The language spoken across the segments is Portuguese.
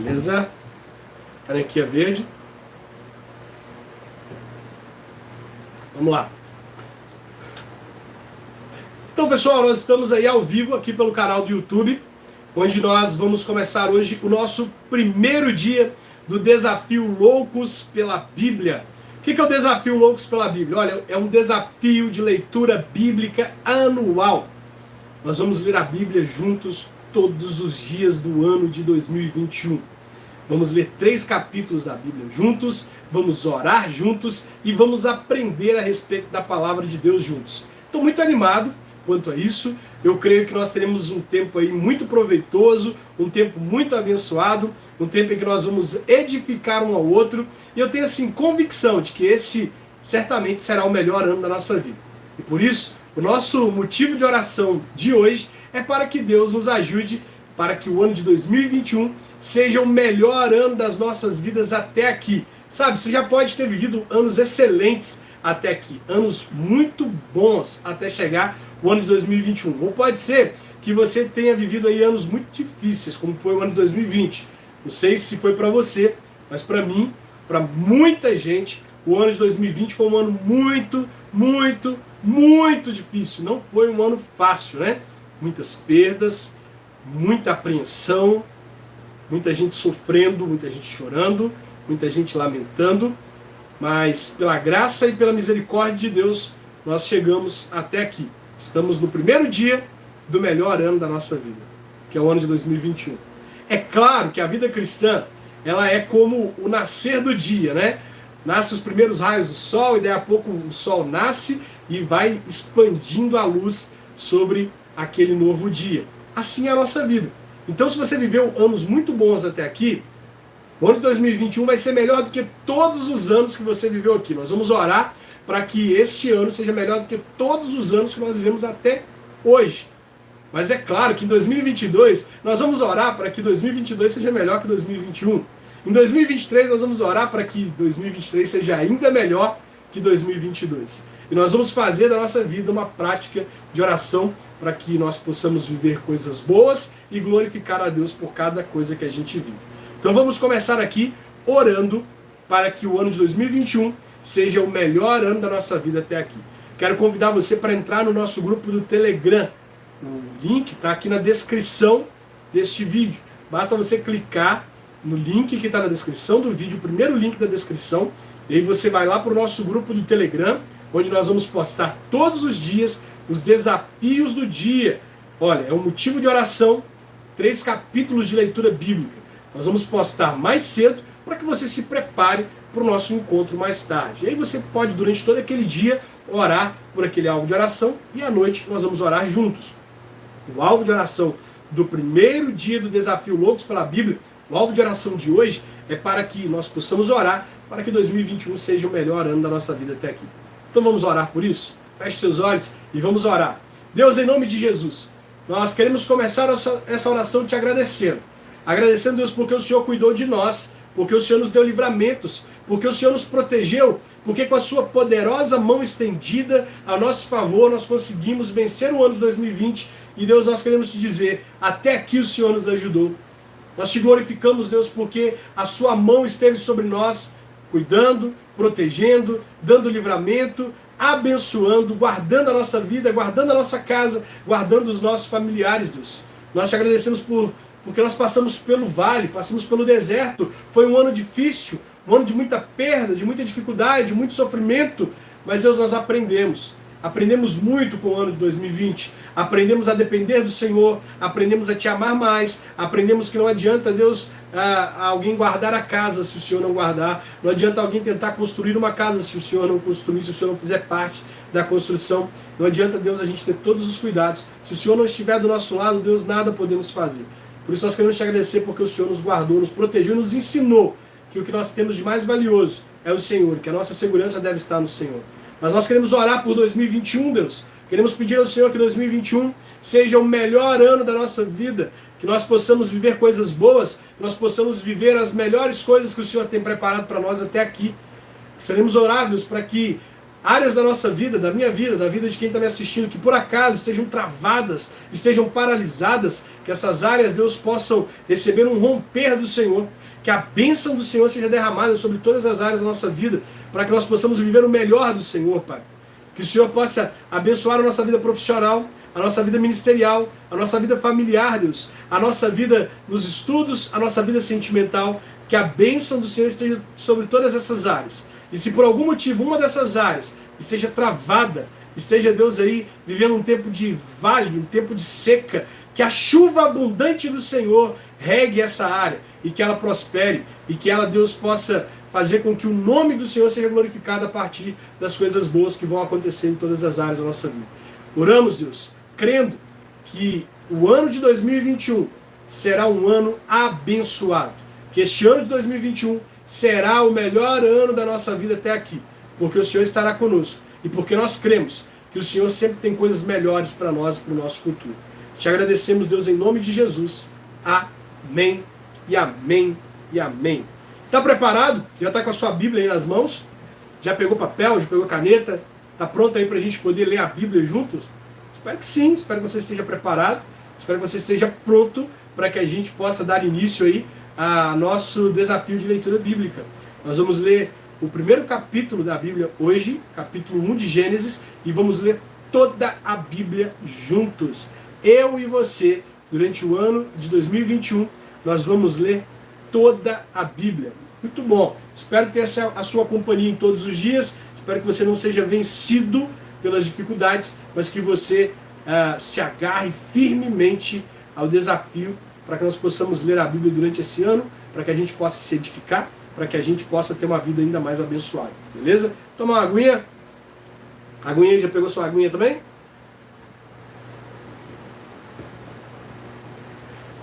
Beleza? Canequinha verde. Vamos lá. Então, pessoal, nós estamos aí ao vivo aqui pelo canal do YouTube, onde nós vamos começar hoje o nosso primeiro dia do Desafio Loucos pela Bíblia. O que é o Desafio Loucos pela Bíblia? Olha, é um desafio de leitura bíblica anual. Nós vamos ler a Bíblia juntos todos os dias do ano de 2021. Vamos ler 3 capítulos da Bíblia juntos, vamos orar juntos e vamos aprender a respeito da palavra de Deus juntos. Estou muito animado quanto a isso. Eu creio que nós teremos um tempo aí muito proveitoso, um tempo muito abençoado, um tempo em que nós vamos edificar um ao outro. E eu tenho assim convicção de que esse certamente será o melhor ano da nossa vida. E por isso, o nosso motivo de oração de hoje é para que Deus nos ajude para que o ano de 2021 seja o melhor ano das nossas vidas até aqui. Sabe, você já pode ter vivido anos excelentes até aqui, anos muito bons até chegar o ano de 2021. Ou pode ser que você tenha vivido aí anos muito difíceis, como foi o ano de 2020. Não sei se foi para você, mas para mim, para muita gente, o ano de 2020 foi um ano muito difícil. Não foi um ano fácil, né? Muitas perdas, muita apreensão, muita gente sofrendo, muita gente chorando, muita gente lamentando, mas pela graça e pela misericórdia de Deus, nós chegamos até aqui. Estamos no primeiro dia do melhor ano da nossa vida, que é o ano de 2021. É claro que a vida cristã, ela é como o nascer do dia, né? Nasce os primeiros raios do sol e daí a pouco o sol nasce e vai expandindo a luz sobre aquele novo dia. Assim é a nossa vida. Então, se você viveu anos muito bons até aqui, o ano de 2021 vai ser melhor do que todos os anos que você viveu aqui. Nós vamos orar para que este ano seja melhor do que todos os anos que nós vivemos até hoje. Mas é claro que em 2022, nós vamos orar para que 2022 seja melhor que 2021. Em 2023, nós vamos orar para que 2023 seja ainda melhor que 2022. E nós vamos fazer da nossa vida uma prática de oração para que nós possamos viver coisas boas e glorificar a Deus por cada coisa que a gente vive. Então vamos começar aqui orando para que o ano de 2021 seja o melhor ano da nossa vida até aqui. Quero convidar você para entrar no nosso grupo do Telegram. O link está aqui na descrição deste vídeo. Basta você clicar no link que está na descrição do vídeo, o primeiro link da descrição, e aí você vai lá para o nosso grupo do Telegram, onde nós vamos postar todos os dias os desafios do dia. Olha, é um motivo de oração, 3 capítulos de leitura bíblica. Nós vamos postar mais cedo para que você se prepare para o nosso encontro mais tarde. E aí você pode, durante todo aquele dia, orar por aquele alvo de oração e à noite nós vamos orar juntos. O alvo de oração do primeiro dia do Desafio Loucos pela Bíblia, o alvo de oração de hoje é para que nós possamos orar para que 2021 seja o melhor ano da nossa vida até aqui. Então vamos orar por isso? Feche seus olhos e vamos orar. Deus, em nome de Jesus, nós queremos começar essa oração te agradecendo. Agradecendo, Deus, porque o Senhor cuidou de nós, porque o Senhor nos deu livramentos, porque o Senhor nos protegeu, porque com a sua poderosa mão estendida a nosso favor nós conseguimos vencer o ano de 2020. E Deus, nós queremos te dizer, até aqui o Senhor nos ajudou. Nós te glorificamos, Deus, porque a sua mão esteve sobre nós, cuidando, protegendo, dando livramento, abençoando, guardando a nossa vida, guardando a nossa casa, guardando os nossos familiares, Deus. Nós te agradecemos porque nós passamos pelo vale, passamos pelo deserto. Foi um ano difícil, um ano de muita perda, de muita dificuldade, de muito sofrimento. Mas, Deus, nós aprendemos. Aprendemos muito com o ano de 2020. Aprendemos a depender do Senhor, aprendemos a te amar mais, aprendemos que não adianta, Deus, alguém guardar a casa se o Senhor não guardar, não adianta alguém tentar construir uma casa se o Senhor não construir, se o Senhor não fizer parte da construção, não adianta, Deus, a gente ter todos os cuidados. Se o Senhor não estiver do nosso lado, Deus, nada podemos fazer. Por isso nós queremos te agradecer porque o Senhor nos guardou, nos protegeu, nos ensinou que o que nós temos de mais valioso é o Senhor, que a nossa segurança deve estar no Senhor. Mas nós queremos orar por 2021, Deus. Queremos pedir ao Senhor que 2021 seja o melhor ano da nossa vida, que nós possamos viver coisas boas, que nós possamos viver as melhores coisas que o Senhor tem preparado para nós até aqui. Seremos orados para que áreas da nossa vida, da minha vida, da vida de quem está me assistindo, que por acaso estejam travadas, estejam paralisadas, que essas áreas, Deus, possam receber um romper do Senhor, que a bênção do Senhor seja derramada sobre todas as áreas da nossa vida, para que nós possamos viver o melhor do Senhor, Pai. Que o Senhor possa abençoar a nossa vida profissional, a nossa vida ministerial, a nossa vida familiar, Deus, a nossa vida nos estudos, a nossa vida sentimental, que a bênção do Senhor esteja sobre todas essas áreas. E se por algum motivo uma dessas áreas esteja travada, esteja, Deus, aí vivendo um tempo de vale, um tempo de seca, que a chuva abundante do Senhor regue essa área e que ela prospere e que ela, Deus, possa fazer com que o nome do Senhor seja glorificado a partir das coisas boas que vão acontecer em todas as áreas da nossa vida. Oramos, Deus, crendo que o ano de 2021 será um ano abençoado, que este ano de 2021 será o melhor ano da nossa vida até aqui, porque o Senhor estará conosco e porque nós cremos que o Senhor sempre tem coisas melhores para nós e para o nosso futuro. Te agradecemos, Deus, em nome de Jesus. Amém e amém e amém. Está preparado? Já está com a sua Bíblia aí nas mãos? Já pegou papel, já pegou caneta? Está pronto aí para a gente poder ler a Bíblia juntos? Espero que sim, espero que você esteja preparado, espero que você esteja pronto para que a gente possa dar início aí a nosso desafio de leitura bíblica. Nós vamos ler o primeiro capítulo da Bíblia hoje, capítulo 1 de Gênesis, e vamos ler toda a Bíblia juntos. Eu e você, durante o ano de 2021, nós vamos ler toda a Bíblia. Muito bom. Espero ter a sua companhia em todos os dias. Espero que você não seja vencido pelas dificuldades, mas que você se agarre firmemente ao desafio para que nós possamos ler a Bíblia durante esse ano, para que a gente possa se edificar, para que a gente possa ter uma vida ainda mais abençoada. Beleza? Toma uma aguinha. Aguinha, já pegou sua aguinha também?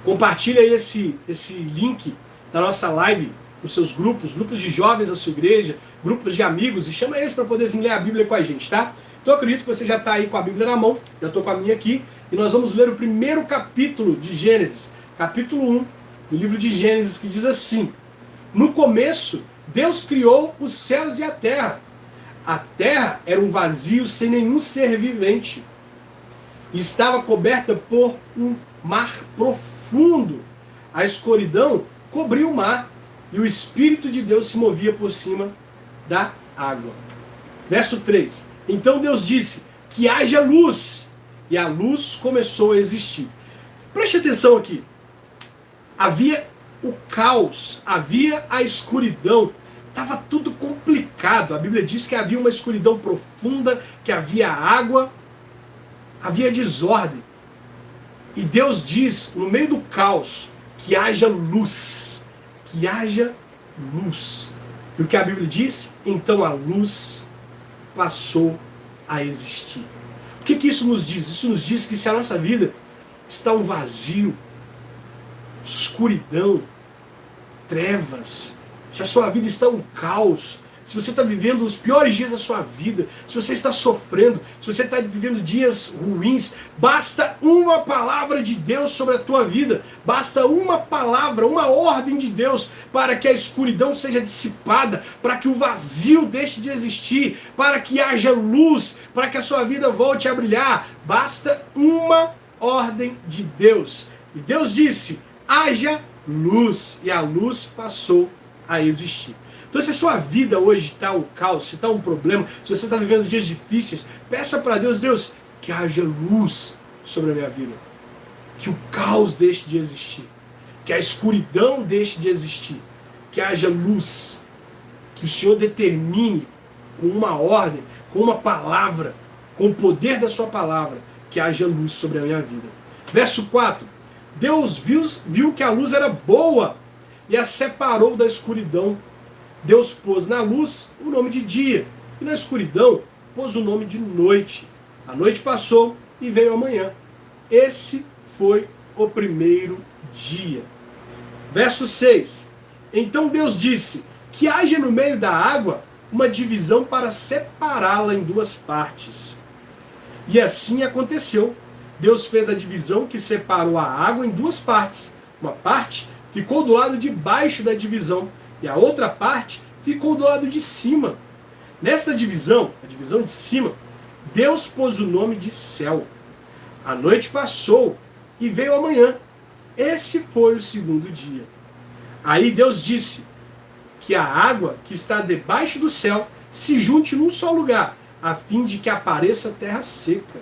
Compartilha aí esse link da nossa live nos seus grupos de jovens da sua igreja, grupos de amigos, e chama eles para poder vir ler a Bíblia com a gente, tá? Então eu acredito que você já está aí com a Bíblia na mão, já estou com a minha aqui, e nós vamos ler o primeiro capítulo de Gênesis, capítulo 1 do livro de Gênesis, que diz assim: no começo, Deus criou os céus e a terra. A terra era um vazio sem nenhum ser vivente, e estava coberta por um mar profundo. A escuridão cobriu o mar, e o Espírito de Deus se movia por cima da água. Verso 3. Então Deus disse que haja luz, e a luz começou a existir. Preste atenção aqui. Havia o caos, havia a escuridão, estava tudo complicado. A Bíblia diz que havia uma escuridão profunda, que havia água, havia desordem. E Deus diz, no meio do caos, que haja luz. Que haja luz. E o que a Bíblia diz? Então a luz passou a existir. O que isso nos diz? Isso nos diz que se a nossa vida está um vazio, escuridão, trevas, se a sua vida está um caos, se você está vivendo os piores dias da sua vida, se você está sofrendo, se você está vivendo dias ruins, basta uma palavra de Deus sobre a tua vida, basta uma palavra, uma ordem de Deus para que a escuridão seja dissipada, para que o vazio deixe de existir, para que haja luz, para que a sua vida volte a brilhar. Basta uma ordem de Deus. E Deus disse: haja luz, e a luz passou a existir. Então, se a sua vida hoje está um caos, se está um problema, se você está vivendo dias difíceis, peça para Deus: Deus, que haja luz sobre a minha vida, que o caos deixe de existir, que a escuridão deixe de existir, que haja luz, que o Senhor determine com uma ordem, com uma palavra, com o poder da sua palavra, que haja luz sobre a minha vida. Verso 4. Deus viu que a luz era boa e a separou da escuridão. Deus pôs na luz o nome de dia, e na escuridão pôs o nome de noite. A noite passou e veio a manhã. Esse foi o primeiro dia. Verso 6. Então Deus disse que haja no meio da água uma divisão para separá-la em duas partes. E assim aconteceu. Deus fez a divisão que separou a água em duas partes. Uma parte ficou do lado de baixo da divisão, e a outra parte ficou do lado de cima. Nesta divisão, a divisão de cima, Deus pôs o nome de céu. A noite passou e veio a manhã. Esse foi o segundo dia. Aí Deus disse que a água que está debaixo do céu se junte num só lugar, a fim de que apareça terra seca.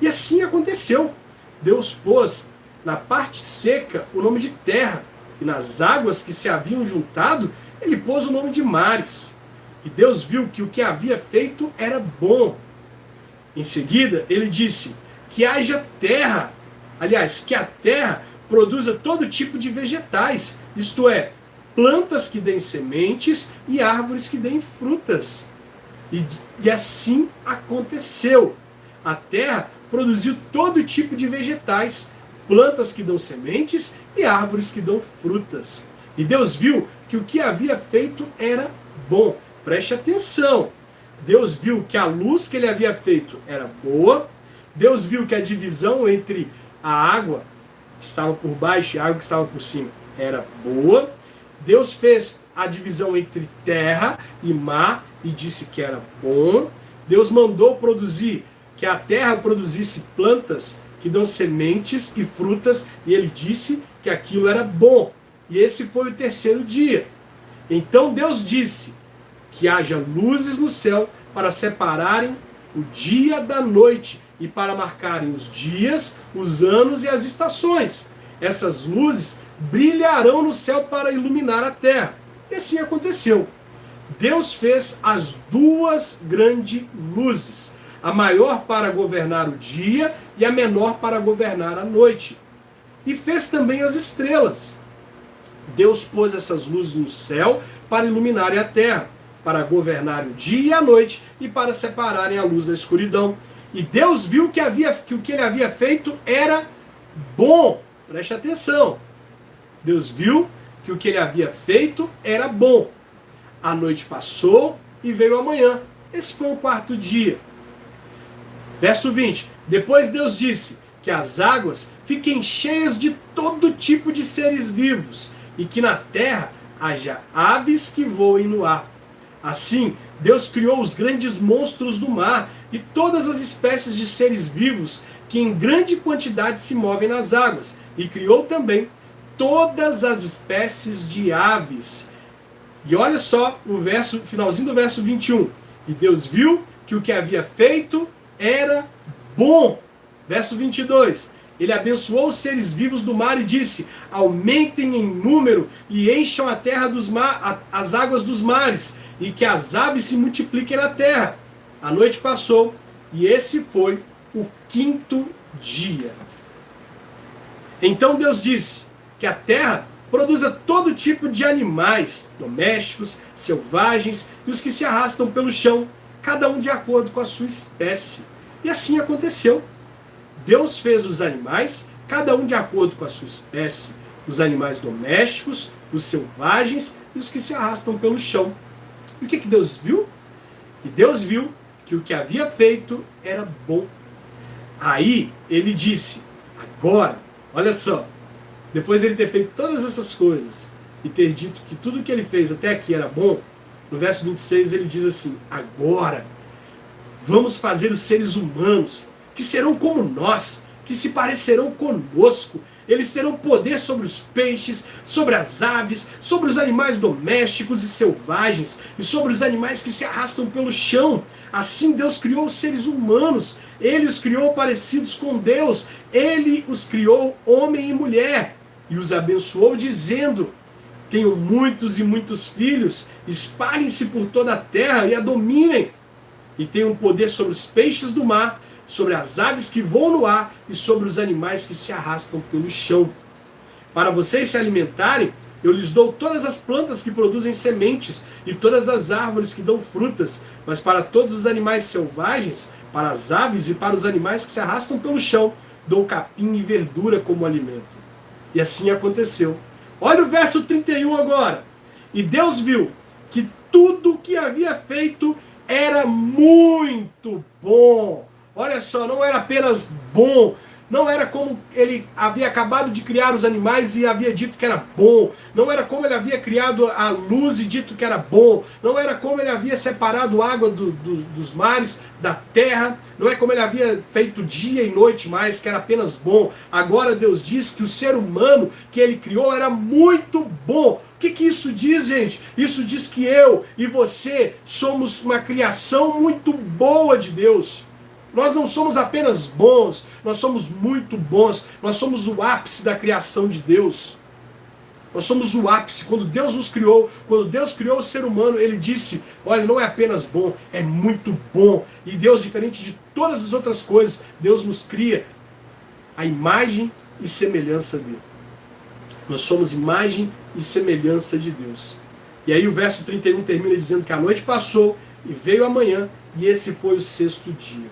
E assim aconteceu. Deus pôs na parte seca o nome de terra, e nas águas que se haviam juntado, ele pôs o nome de mares. E Deus viu que o que havia feito era bom. Em seguida, ele disse que haja terra, aliás, que a terra produza todo tipo de vegetais, isto é, plantas que deem sementes e árvores que deem frutas. E assim aconteceu. A terra produziu todo tipo de vegetais, plantas que dão sementes e árvores que dão frutas. E Deus viu que o que havia feito era bom. Preste atenção. Deus viu que a luz que ele havia feito era boa. Deus viu que a divisão entre a água que estava por baixo e a água que estava por cima era boa. Deus fez a divisão entre terra e mar e disse que era bom. Deus mandou produzir, que a terra produzisse plantas que dão sementes e frutas, e ele disse que aquilo era bom. E esse foi o terceiro dia. Então Deus disse que haja luzes no céu para separarem o dia da noite e para marcarem os dias, os anos e as estações. Essas luzes brilharão no céu para iluminar a terra. E assim aconteceu. Deus fez as duas grandes luzes, a maior para governar o dia e a menor para governar a noite. E fez também as estrelas. Deus pôs essas luzes no céu para iluminarem a terra, para governar o dia e a noite e para separarem a luz da escuridão. E Deus viu que o que ele havia feito era bom. Preste atenção. Deus viu que o que ele havia feito era bom. A noite passou e veio a manhã. Esse foi o quarto dia. Verso 20. Depois Deus disse que as águas fiquem cheias de todo tipo de seres vivos e que na terra haja aves que voem no ar. Assim, Deus criou os grandes monstros do mar e todas as espécies de seres vivos que em grande quantidade se movem nas águas, e criou também todas as espécies de aves. E olha só o finalzinho do verso 21. E Deus viu que o que havia feito era bom. Verso 22. Ele abençoou os seres vivos do mar e disse: aumentem em número e encham a terra as águas dos mares, e que as aves se multipliquem na terra. A noite passou e esse foi o quinto dia. Então Deus disse que a terra produza todo tipo de animais domésticos, selvagens e os que se arrastam pelo chão, cada um de acordo com a sua espécie. E assim aconteceu. Deus fez os animais, cada um de acordo com a sua espécie, os animais domésticos, os selvagens e os que se arrastam pelo chão. E o que Deus viu? E Deus viu que o que havia feito era bom. Aí ele disse: agora, olha só, depois de ele ter feito todas essas coisas e ter dito que tudo que ele fez até aqui era bom, no verso 26 ele diz assim: agora vamos fazer os seres humanos, que serão como nós, que se parecerão conosco. Eles terão poder sobre os peixes, sobre as aves, sobre os animais domésticos e selvagens, e sobre os animais que se arrastam pelo chão. Assim Deus criou os seres humanos. Ele os criou parecidos com Deus. Ele os criou homem e mulher. E os abençoou dizendo: tenham muitos e muitos filhos, espalhem-se por toda a terra e a dominem. E tenham poder sobre os peixes do mar, sobre as aves que voam no ar e sobre os animais que se arrastam pelo chão. Para vocês se alimentarem, eu lhes dou todas as plantas que produzem sementes e todas as árvores que dão frutas, mas para todos os animais selvagens, para as aves e para os animais que se arrastam pelo chão, dou capim e verdura como alimento. E assim aconteceu. Olha o verso 31 agora. E Deus viu que tudo o que havia feito era muito bom. Olha só, não era apenas bom, não era como ele havia acabado de criar os animais e havia dito que era bom, não era como ele havia criado a luz e dito que era bom, não era como ele havia separado a água dos mares, da terra, não é como ele havia feito dia e noite mais, que era apenas bom. Agora Deus diz que o ser humano que ele criou era muito bom. O que isso diz, gente? Isso diz que eu e você somos uma criação muito boa de Deus. Nós não somos apenas bons, nós somos muito bons, nós somos o ápice da criação de Deus. Nós somos o ápice. Quando Deus nos criou, quando Deus criou o ser humano, ele disse, olha, não é apenas bom, é muito bom. E Deus, diferente de todas as outras coisas, Deus nos cria a imagem e semelhança dele. Nós somos imagem e semelhança de Deus. E aí o verso 31 termina dizendo que a noite passou e veio a manhã, e esse foi o sexto dia.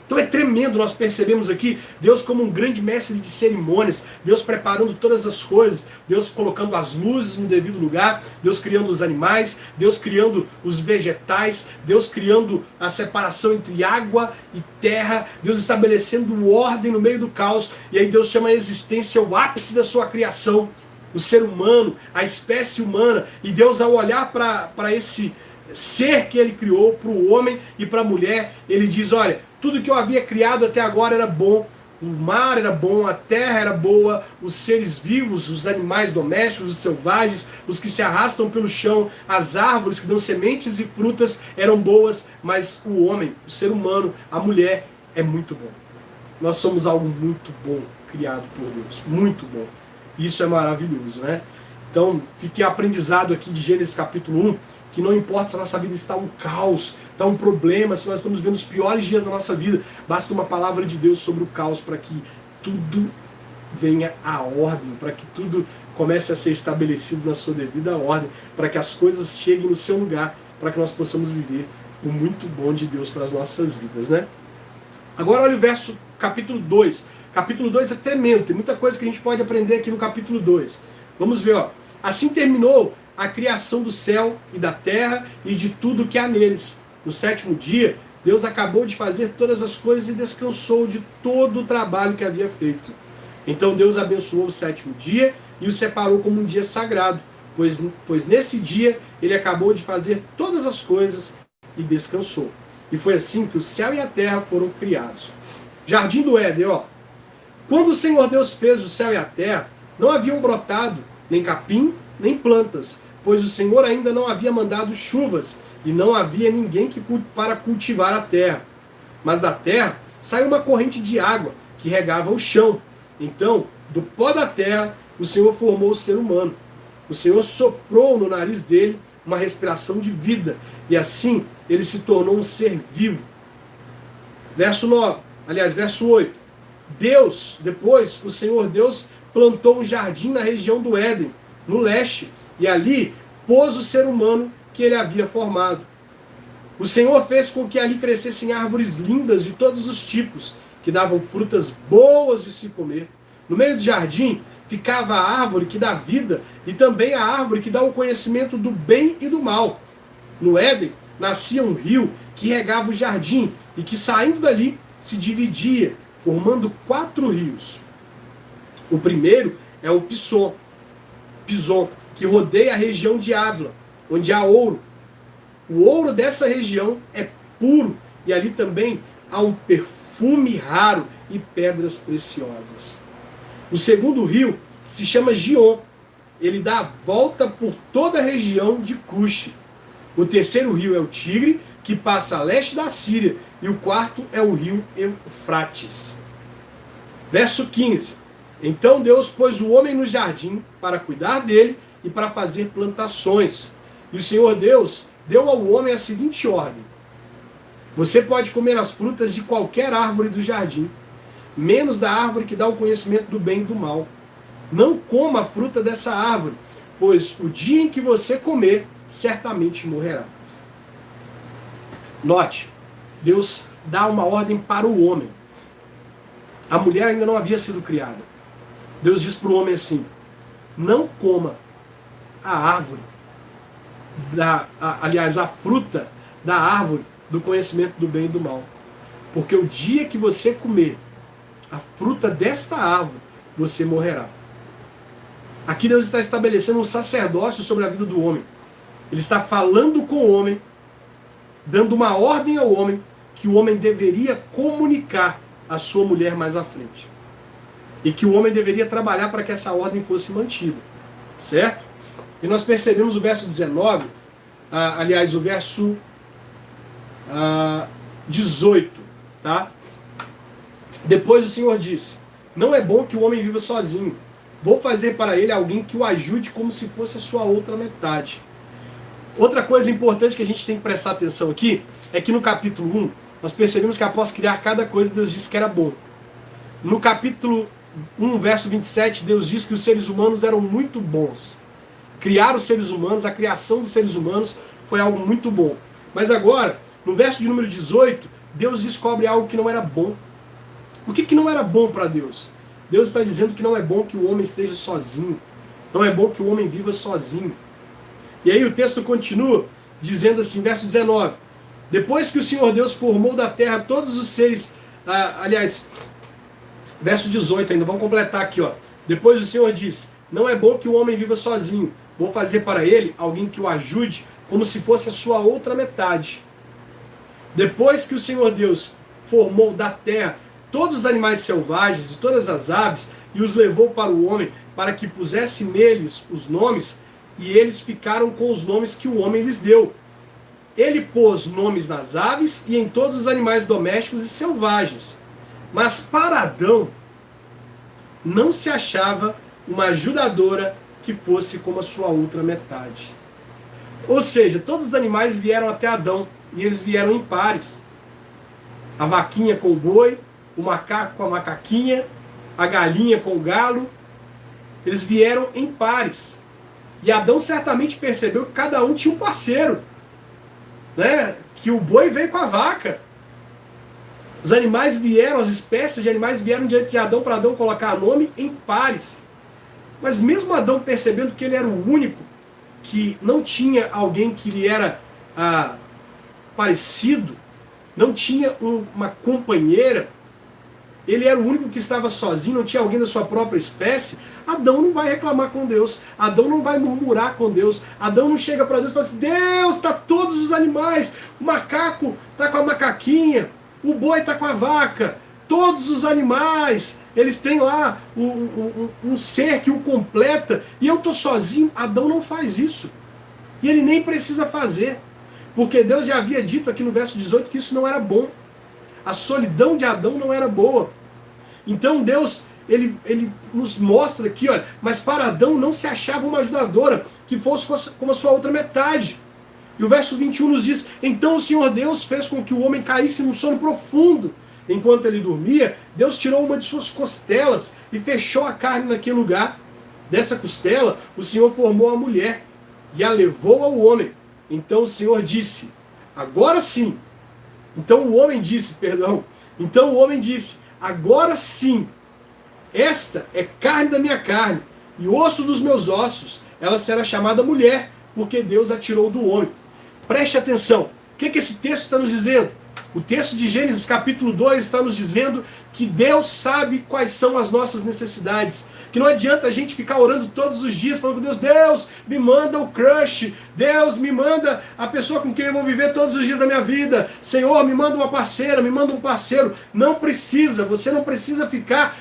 Então é tremendo, nós percebemos aqui Deus como um grande mestre de cerimônias, Deus preparando todas as coisas, Deus colocando as luzes no devido lugar, Deus criando os animais, Deus criando os vegetais, Deus criando a separação entre água e terra, Deus estabelecendo ordem no meio do caos, e aí Deus chama a existência o ápice da sua criação, o ser humano, a espécie humana, e Deus ao olhar para esse ser que ele criou, para o homem e para a mulher, ele diz, olha, tudo que eu havia criado até agora era bom, o mar era bom, a terra era boa, os seres vivos, os animais domésticos, os selvagens, os que se arrastam pelo chão, as árvores que dão sementes e frutas eram boas, mas o homem, o ser humano, a mulher, é muito bom. Nós somos algo muito bom, criado por Deus, muito bom. Isso é maravilhoso, né? Então, fique aprendizado aqui de Gênesis capítulo 1, que não importa se a nossa vida está um caos, está um problema, se nós estamos vivendo os piores dias da nossa vida, basta uma palavra de Deus sobre o caos para que tudo venha à ordem, para que tudo comece a ser estabelecido na sua devida ordem, para que as coisas cheguem no seu lugar, para que nós possamos viver o muito bom de Deus para as nossas vidas, né? Agora olha o verso capítulo 2. Capítulo 2 é tremendo, tem muita coisa que a gente pode aprender aqui no capítulo 2. Vamos ver, ó. Assim terminou a criação do céu e da terra e de tudo que há neles. No sétimo dia, Deus acabou de fazer todas as coisas e descansou de todo o trabalho que havia feito. Então Deus abençoou o sétimo dia e o separou como um dia sagrado, pois nesse dia ele acabou de fazer todas as coisas e descansou. E foi assim que o céu e a terra foram criados. Jardim do Éden, ó. Quando o Senhor Deus fez o céu e a terra, não haviam brotado nem capim, nem plantas, pois o Senhor ainda não havia mandado chuvas, e não havia ninguém para cultivar a terra. Mas da terra saiu uma corrente de água, que regava o chão. Então, do pó da terra, o Senhor formou o ser humano. O Senhor soprou no nariz dele uma respiração de vida, e assim ele se tornou um ser vivo. Verso 8. Depois, o Senhor Deus plantou um jardim na região do Éden, no leste, e ali pôs o ser humano que ele havia formado. O Senhor fez com que ali crescessem árvores lindas de todos os tipos, que davam frutas boas de se comer. No meio do jardim ficava a árvore que dá vida e também a árvore que dá o conhecimento do bem e do mal. No Éden nascia um rio que regava o jardim e que, saindo dali, se dividia, formando 4 rios. O primeiro é o Pison, que rodeia a região de Ávila, onde há ouro. O ouro dessa região é puro e ali também há um perfume raro e pedras preciosas. O segundo rio se chama Gion. Ele dá a volta por toda a região de Cuxi. O terceiro rio é o Tigre, que passa a leste da Síria, e o quarto é o rio Eufrates. Verso 15. Então Deus pôs o homem no jardim para cuidar dele e para fazer plantações. E o Senhor Deus deu ao homem a seguinte ordem: você pode comer as frutas de qualquer árvore do jardim, menos da árvore que dá o conhecimento do bem e do mal. Não coma a fruta dessa árvore, pois o dia em que você comer, certamente morrerá. Note, Deus dá uma ordem para o homem. A mulher ainda não havia sido criada. Deus diz para o homem assim: não coma a árvore, a fruta da árvore do conhecimento do bem e do mal. Porque o dia que você comer, a fruta desta árvore, você morrerá. Aqui Deus está estabelecendo um sacerdócio sobre a vida do homem. Ele está falando com o homem, dando uma ordem ao homem, que o homem deveria comunicar à sua mulher mais à frente. E que o homem deveria trabalhar para que essa ordem fosse mantida. Certo? E nós percebemos o verso 19, aliás, o verso 18, tá? Depois o Senhor disse: não é bom que o homem viva sozinho. Vou fazer para ele alguém que o ajude como se fosse a sua outra metade. Outra coisa importante que a gente tem que prestar atenção aqui é que no capítulo 1, nós percebemos que após criar cada coisa, Deus disse que era bom. No capítulo 1, verso 27, Deus diz que os seres humanos eram muito bons. Criar os seres humanos, a criação dos seres humanos foi algo muito bom. Mas agora, no verso de número 18, Deus descobre algo que não era bom. O que não era bom para Deus? Deus está dizendo que não é bom que o homem esteja sozinho. Não é bom que o homem viva sozinho. E aí o texto continua dizendo assim, verso 19: depois que o Senhor Deus formou da terra todos os seres, verso 18 ainda, vamos completar aqui, ó. Depois o Senhor disse: não é bom que o homem viva sozinho. Vou fazer para ele alguém que o ajude como se fosse a sua outra metade. Depois que o Senhor Deus formou da terra todos os animais selvagens e todas as aves e os levou para o homem para que pusesse neles os nomes, e eles ficaram com os nomes que o homem lhes deu. Ele pôs nomes nas aves e em todos os animais domésticos e selvagens. Mas para Adão não se achava uma ajudadora que fosse como a sua outra metade. Ou seja, todos os animais vieram até Adão, e eles vieram em pares. A vaquinha com o boi, o macaco com a macaquinha, a galinha com o galo, eles vieram em pares. E Adão certamente percebeu que cada um tinha um parceiro, né? Que o boi veio com a vaca. Os animais vieram, as espécies de animais vieram diante de Adão para Adão colocar nome em pares. Mas mesmo Adão percebendo que ele era o único, que não tinha alguém que lhe era parecido, não tinha uma companheira, ele era o único que estava sozinho, não tinha alguém da sua própria espécie, Adão não vai reclamar com Deus, Adão não vai murmurar com Deus, Adão não chega para Deus e fala assim: Deus, está todos os animais, o macaco está com a macaquinha, o boi está com a vaca, todos os animais, eles têm lá um ser que o completa, e eu estou sozinho. Adão não faz isso, e ele nem precisa fazer, porque Deus já havia dito aqui no verso 18 que isso não era bom. A solidão de Adão não era boa. Então Deus, ele nos mostra aqui, olha, mas para Adão não se achava uma ajudadora que fosse como a sua outra metade. E o verso 21 nos diz: então o Senhor Deus fez com que o homem caísse num sono profundo. Enquanto ele dormia, Deus tirou uma de suas costelas e fechou a carne naquele lugar. Dessa costela, o Senhor formou a mulher e a levou ao homem. Então o Senhor disse: agora sim. Então o homem disse, agora sim, esta é carne da minha carne e osso dos meus ossos, ela será chamada mulher, porque Deus a tirou do homem. Preste atenção, o que esse texto está nos dizendo? O texto de Gênesis capítulo 2 está nos dizendo que Deus sabe quais são as nossas necessidades. Que não adianta a gente ficar orando todos os dias, falando com Deus: Deus, me manda o crush, Deus, me manda a pessoa com quem eu vou viver todos os dias da minha vida, Senhor, me manda uma parceira, me manda um parceiro. Não precisa, você não precisa ficar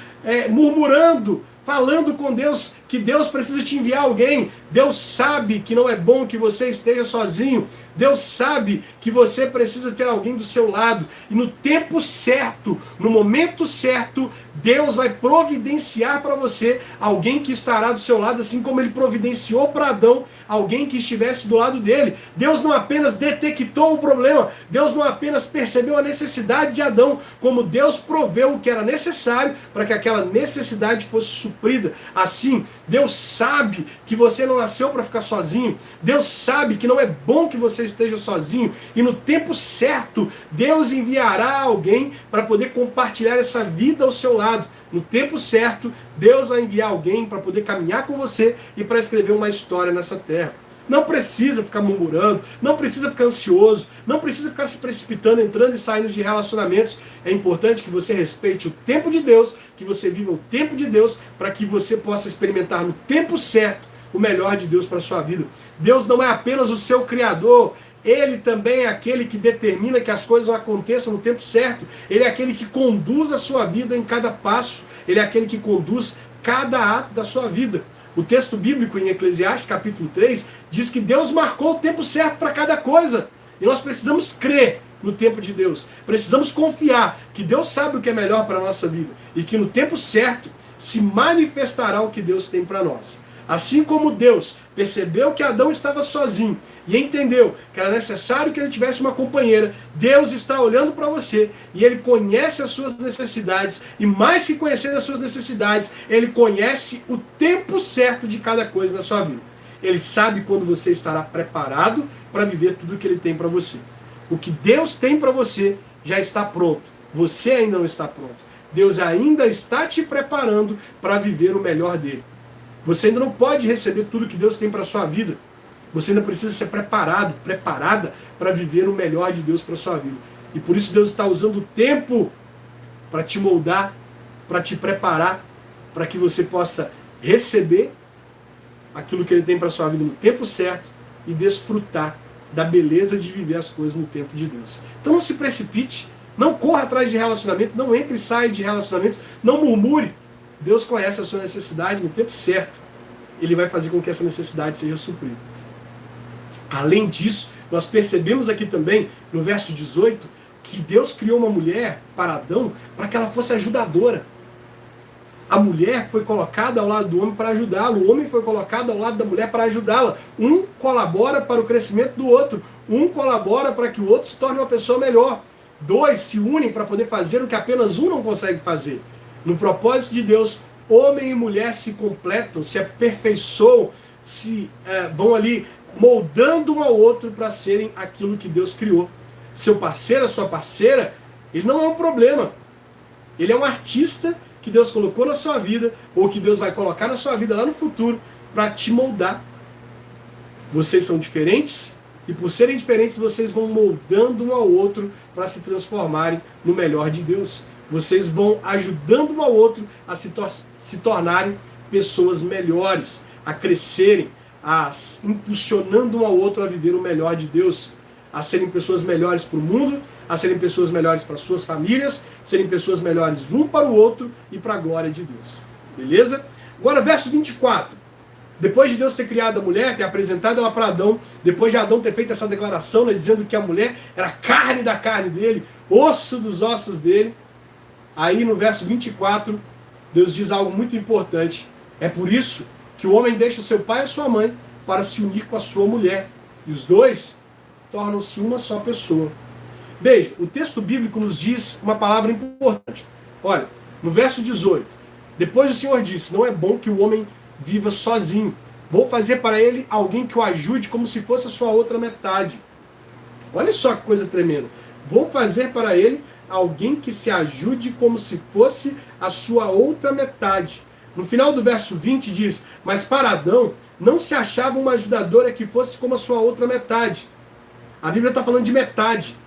murmurando, falando com Deus que Deus precisa te enviar alguém. Deus sabe que não é bom que você esteja sozinho. Deus sabe que você precisa ter alguém do seu lado. E no tempo certo, no momento certo, Deus vai providenciar para você alguém que estará do seu lado, assim como ele providenciou para Adão alguém que estivesse do lado dele. Deus não apenas detectou o problema, Deus não apenas percebeu a necessidade de Adão, como Deus proveu o que era necessário para que aquela necessidade fosse suprida. Assim, Deus sabe que você não nasceu para ficar sozinho. Deus sabe que não é bom que você esteja sozinho. E no tempo certo, Deus enviará alguém para poder compartilhar essa vida ao seu lado. No tempo certo, Deus vai enviar alguém para poder caminhar com você e para escrever uma história nessa terra. Não precisa ficar murmurando, não precisa ficar ansioso, não precisa ficar se precipitando, entrando e saindo de relacionamentos. É importante que você respeite o tempo de Deus, que você viva o tempo de Deus, para que você possa experimentar no tempo certo o melhor de Deus para a sua vida. Deus não é apenas o seu Criador, Ele também é aquele que determina que as coisas aconteçam no tempo certo. Ele é aquele que conduz a sua vida em cada passo. Ele é aquele que conduz cada ato da sua vida. O texto bíblico em Eclesiastes, capítulo 3, diz que Deus marcou o tempo certo para cada coisa. E nós precisamos crer no tempo de Deus. Precisamos confiar que Deus sabe o que é melhor para a nossa vida. E que no tempo certo se manifestará o que Deus tem para nós. Assim como Deus percebeu que Adão estava sozinho e entendeu que era necessário que ele tivesse uma companheira, Deus está olhando para você e Ele conhece as suas necessidades, e mais que conhecer as suas necessidades, Ele conhece o tempo certo de cada coisa na sua vida. Ele sabe quando você estará preparado para viver tudo o que Ele tem para você. O que Deus tem para você já está pronto, você ainda não está pronto. Deus ainda está te preparando para viver o melhor dele. Você ainda não pode receber tudo que Deus tem para a sua vida. Você ainda precisa ser preparado, preparada para viver o melhor de Deus para a sua vida. E por isso Deus está usando o tempo para te moldar, para te preparar, para que você possa receber aquilo que Ele tem para a sua vida no tempo certo e desfrutar da beleza de viver as coisas no tempo de Deus. Então não se precipite, não corra atrás de relacionamento, não entre e saia de relacionamentos, não murmure. Deus conhece a sua necessidade no tempo certo. Ele vai fazer com que essa necessidade seja suprida. Além disso, nós percebemos aqui também, no verso 18, que Deus criou uma mulher para Adão para que ela fosse ajudadora. A mulher foi colocada ao lado do homem para ajudá-lo. O homem foi colocado ao lado da mulher para ajudá-la. Um colabora para o crescimento do outro. Um colabora para que o outro se torne uma pessoa melhor. Dois se unem para poder fazer o que apenas um não consegue fazer. No propósito de Deus, homem e mulher se completam, se aperfeiçoam, vão ali moldando um ao outro para serem aquilo que Deus criou. Seu parceiro, a sua parceira, ele não é um problema. Ele é um artista que Deus colocou na sua vida, ou que Deus vai colocar na sua vida lá no futuro, para te moldar. Vocês são diferentes, e por serem diferentes, vocês vão moldando um ao outro para se transformarem no melhor de Deus. Vocês vão ajudando um ao outro a se tornarem pessoas melhores, a crescerem, impulsionando um ao outro a viver o melhor de Deus, a serem pessoas melhores para o mundo, a serem pessoas melhores para suas famílias, serem pessoas melhores um para o outro e para a glória de Deus. Beleza? Agora, verso 24. Depois de Deus ter criado a mulher, ter apresentado ela para Adão, depois de Adão ter feito essa declaração, né, dizendo que a mulher era carne da carne dele, osso dos ossos dele, aí no verso 24, Deus diz algo muito importante. É por isso que o homem deixa seu pai e sua mãe para se unir com a sua mulher. E os dois tornam-se uma só pessoa. Veja, o texto bíblico nos diz uma palavra importante. Olha, no verso 18, depois o Senhor disse, não é bom que o homem viva sozinho. Vou fazer para ele alguém que o ajude como se fosse a sua outra metade. Olha só que coisa tremenda. Vou fazer para ele alguém que se ajude como se fosse a sua outra metade. No final do verso 20 diz, mas para Adão não se achava uma ajudadora que fosse como a sua outra metade. A Bíblia está falando de metade.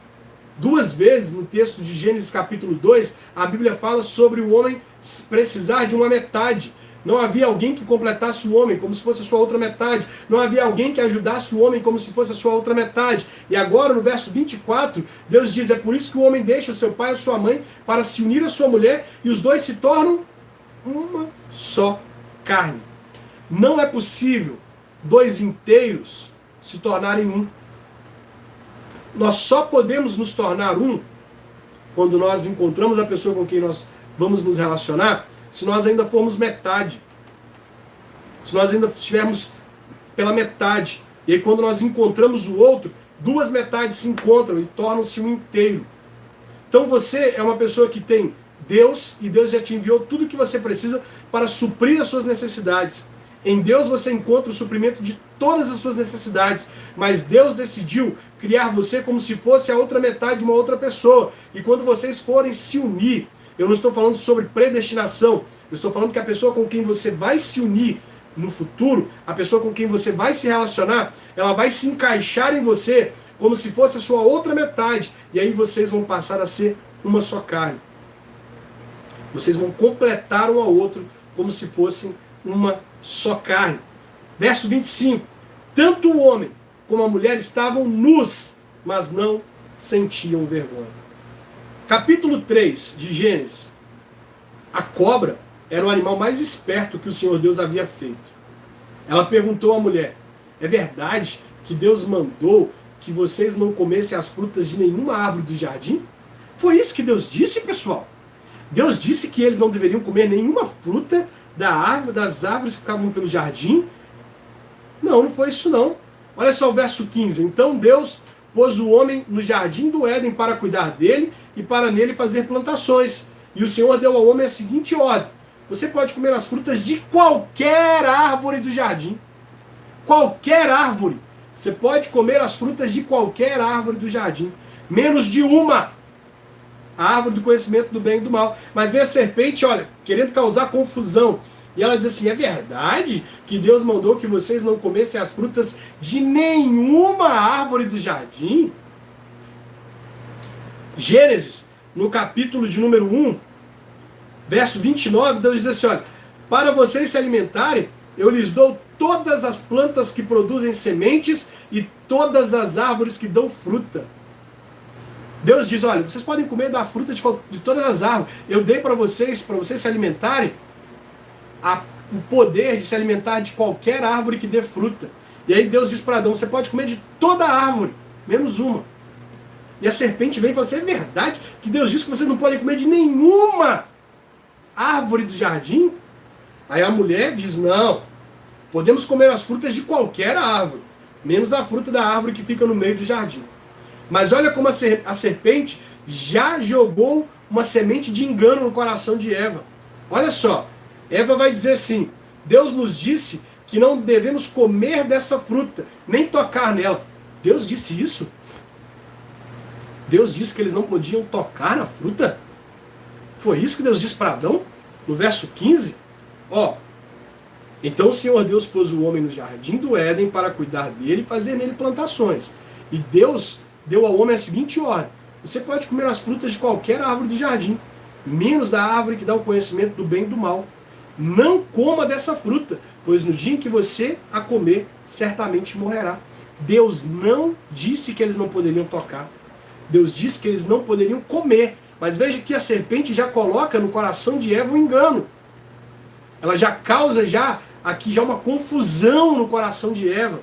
Duas vezes no texto de Gênesis capítulo 2, a Bíblia fala sobre o homem precisar de uma metade. Não havia alguém que completasse o homem como se fosse a sua outra metade. Não havia alguém que ajudasse o homem como se fosse a sua outra metade. E agora, no verso 24, Deus diz, é por isso que o homem deixa seu pai e sua mãe para se unir à sua mulher e os dois se tornam uma só carne. Não é possível dois inteiros se tornarem um. Nós só podemos nos tornar um quando nós encontramos a pessoa com quem nós vamos nos relacionar, se nós ainda formos metade. Se nós ainda estivermos pela metade. E aí quando nós encontramos o outro, duas metades se encontram e tornam-se um inteiro. Então você é uma pessoa que tem Deus, e Deus já te enviou tudo o que você precisa para suprir as suas necessidades. Em Deus você encontra o suprimento de todas as suas necessidades, mas Deus decidiu criar você como se fosse a outra metade de uma outra pessoa. E quando vocês forem se unir, eu não estou falando sobre predestinação, eu estou falando que a pessoa com quem você vai se unir no futuro, a pessoa com quem você vai se relacionar, ela vai se encaixar em você como se fosse a sua outra metade. E aí vocês vão passar a ser uma só carne. Vocês vão completar um ao outro como se fossem uma só carne. Verso 25. Tanto o homem como a mulher estavam nus, mas não sentiam vergonha. Capítulo 3 de Gênesis. A cobra era o animal mais esperto que o Senhor Deus havia feito. Ela perguntou à mulher: é verdade que Deus mandou que vocês não comessem as frutas de nenhuma árvore do jardim? Foi isso que Deus disse, pessoal? Deus disse que eles não deveriam comer nenhuma fruta das árvores que ficavam pelo jardim? Não, não foi isso não. Olha só o verso 15. Então Deus pôs o homem no jardim do Éden para cuidar dele e para nele fazer plantações. E o Senhor deu ao homem a seguinte ordem: você pode comer as frutas de qualquer árvore do jardim. Qualquer árvore. Você pode comer as frutas de qualquer árvore do jardim. Menos de uma. A árvore do conhecimento do bem e do mal. Mas vem a serpente, olha, querendo causar confusão. E ela diz assim: é verdade que Deus mandou que vocês não comessem as frutas de nenhuma árvore do jardim? Gênesis, no capítulo de número 1, verso 29, Deus diz assim: olha, para vocês se alimentarem, eu lhes dou todas as plantas que produzem sementes e todas as árvores que dão fruta. Deus diz: olha, vocês podem comer da fruta de todas as árvores. Eu dei para vocês se alimentarem, o poder de se alimentar de qualquer árvore que dê fruta. E aí Deus diz para Adão: você pode comer de toda a árvore, menos uma. E a serpente vem e fala assim: é verdade que Deus disse que vocês não podem comer de nenhuma árvore do jardim? Aí a mulher diz: não, podemos comer as frutas de qualquer árvore, menos a fruta da árvore que fica no meio do jardim. Mas olha como a serpente já jogou uma semente de engano no coração de Eva. Olha só, Eva vai dizer assim: Deus nos disse que não devemos comer dessa fruta, nem tocar nela. Deus disse isso? Deus disse que eles não podiam tocar na fruta? Foi isso que Deus disse para Adão? No verso 15? Ó, então o Senhor Deus pôs o homem no jardim do Éden para cuidar dele e fazer nele plantações. E Deus deu ao homem a seguinte ordem: você pode comer as frutas de qualquer árvore do jardim, menos da árvore que dá o conhecimento do bem e do mal. Não coma dessa fruta, pois no dia em que você a comer, certamente morrerá. Deus não disse que eles não poderiam tocar. Deus disse que eles não poderiam comer. Mas veja que a serpente já coloca no coração de Eva um engano. Ela já causa aqui uma confusão no coração de Eva.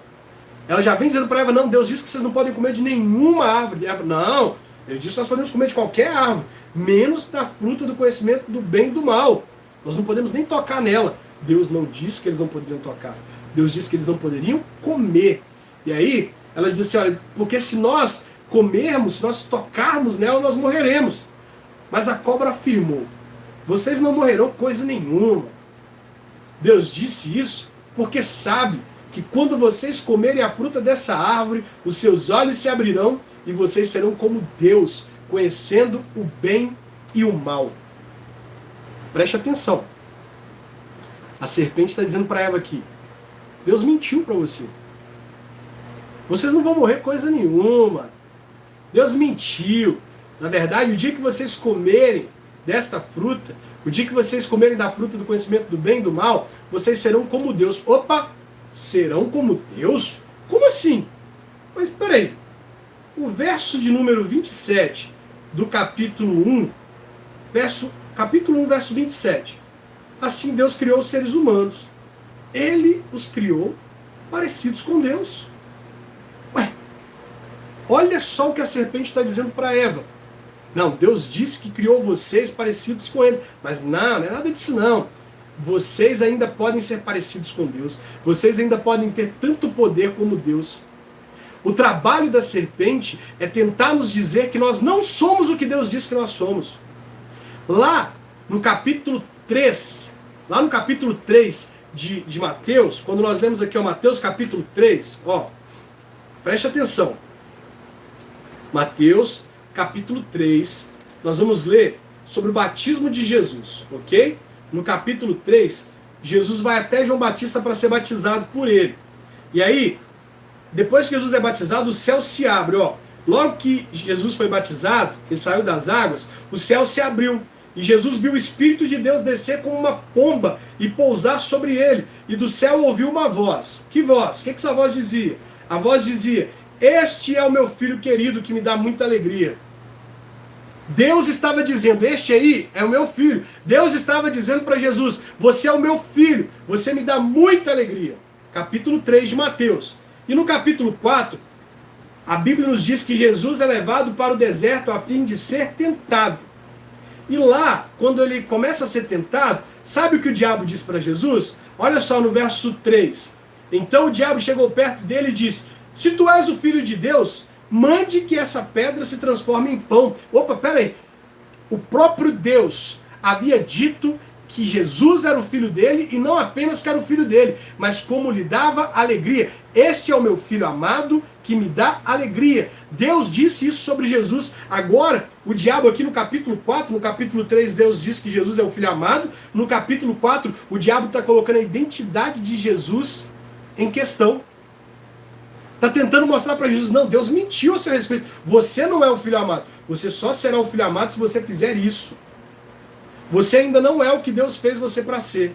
Ela já vem dizendo para Eva: não, Deus disse que vocês não podem comer de nenhuma árvore. Eva: não, Ele disse que nós podemos comer de qualquer árvore, menos da fruta do conhecimento do bem e do mal. Nós não podemos nem tocar nela. Deus não disse que eles não poderiam tocar. Deus disse que eles não poderiam comer. E aí, ela diz assim: olha, porque se nós comermos, se nós tocarmos nela, nós morreremos. Mas a cobra afirmou: vocês não morrerão coisa nenhuma. Deus disse isso porque sabe que quando vocês comerem a fruta dessa árvore, os seus olhos se abrirão e vocês serão como Deus, conhecendo o bem e o mal. Preste atenção. A serpente está dizendo para Eva aqui: Deus mentiu para você. Vocês não vão morrer coisa nenhuma. Deus mentiu. Na verdade, o dia que vocês comerem desta fruta, o dia que vocês comerem da fruta do conhecimento do bem e do mal, vocês serão como Deus. Opa! Serão como Deus? Como assim? Mas espera aí. O verso de número 27 do capítulo 1, capítulo 1, verso 27. Assim Deus criou os seres humanos. Ele os criou parecidos com Deus. Ué, olha só o que a serpente está dizendo para Eva. Não, Deus disse que criou vocês parecidos com Ele. Mas não é nada disso não. Vocês ainda podem ser parecidos com Deus. Vocês ainda podem ter tanto poder como Deus. O trabalho da serpente é tentar nos dizer que nós não somos o que Deus diz que nós somos. Lá no capítulo 3, de Mateus, quando nós lemos aqui Mateus capítulo 3, preste atenção. Mateus capítulo 3, nós vamos ler sobre o batismo de Jesus, ok? No capítulo 3, Jesus vai até João Batista para ser batizado por ele. E aí, depois que Jesus é batizado, o céu se abre, ó. Logo que Jesus foi batizado, ele saiu das águas, o céu se abriu. E Jesus viu o Espírito de Deus descer como uma pomba e pousar sobre ele. E do céu ouviu uma voz. Que voz? O que essa voz dizia? A voz dizia: este é o meu filho querido que me dá muita alegria. Deus estava dizendo: este aí é o meu filho. Deus estava dizendo para Jesus: você é o meu filho, você me dá muita alegria. Capítulo 3 de Mateus. E no capítulo 4, a Bíblia nos diz que Jesus é levado para o deserto a fim de ser tentado. E lá, quando ele começa a ser tentado, sabe o que o diabo diz para Jesus? Olha só no verso 3. Então o diabo chegou perto dele e disse: se tu és o filho de Deus, mande que essa pedra se transforme em pão. Opa, peraí. O próprio Deus havia dito que Jesus era o filho dele, e não apenas que era o filho dele, mas como lhe dava alegria. Este é o meu filho amado, que me dá alegria. Deus disse isso sobre Jesus. Agora, o diabo aqui no capítulo 4, no capítulo 3, Deus diz que Jesus é o filho amado. No capítulo 4, o diabo está colocando a identidade de Jesus em questão. Está tentando mostrar para Jesus: não, Deus mentiu a seu respeito. Você não é o filho amado. Você só será o filho amado se você fizer isso. Você ainda não é o que Deus fez você para ser.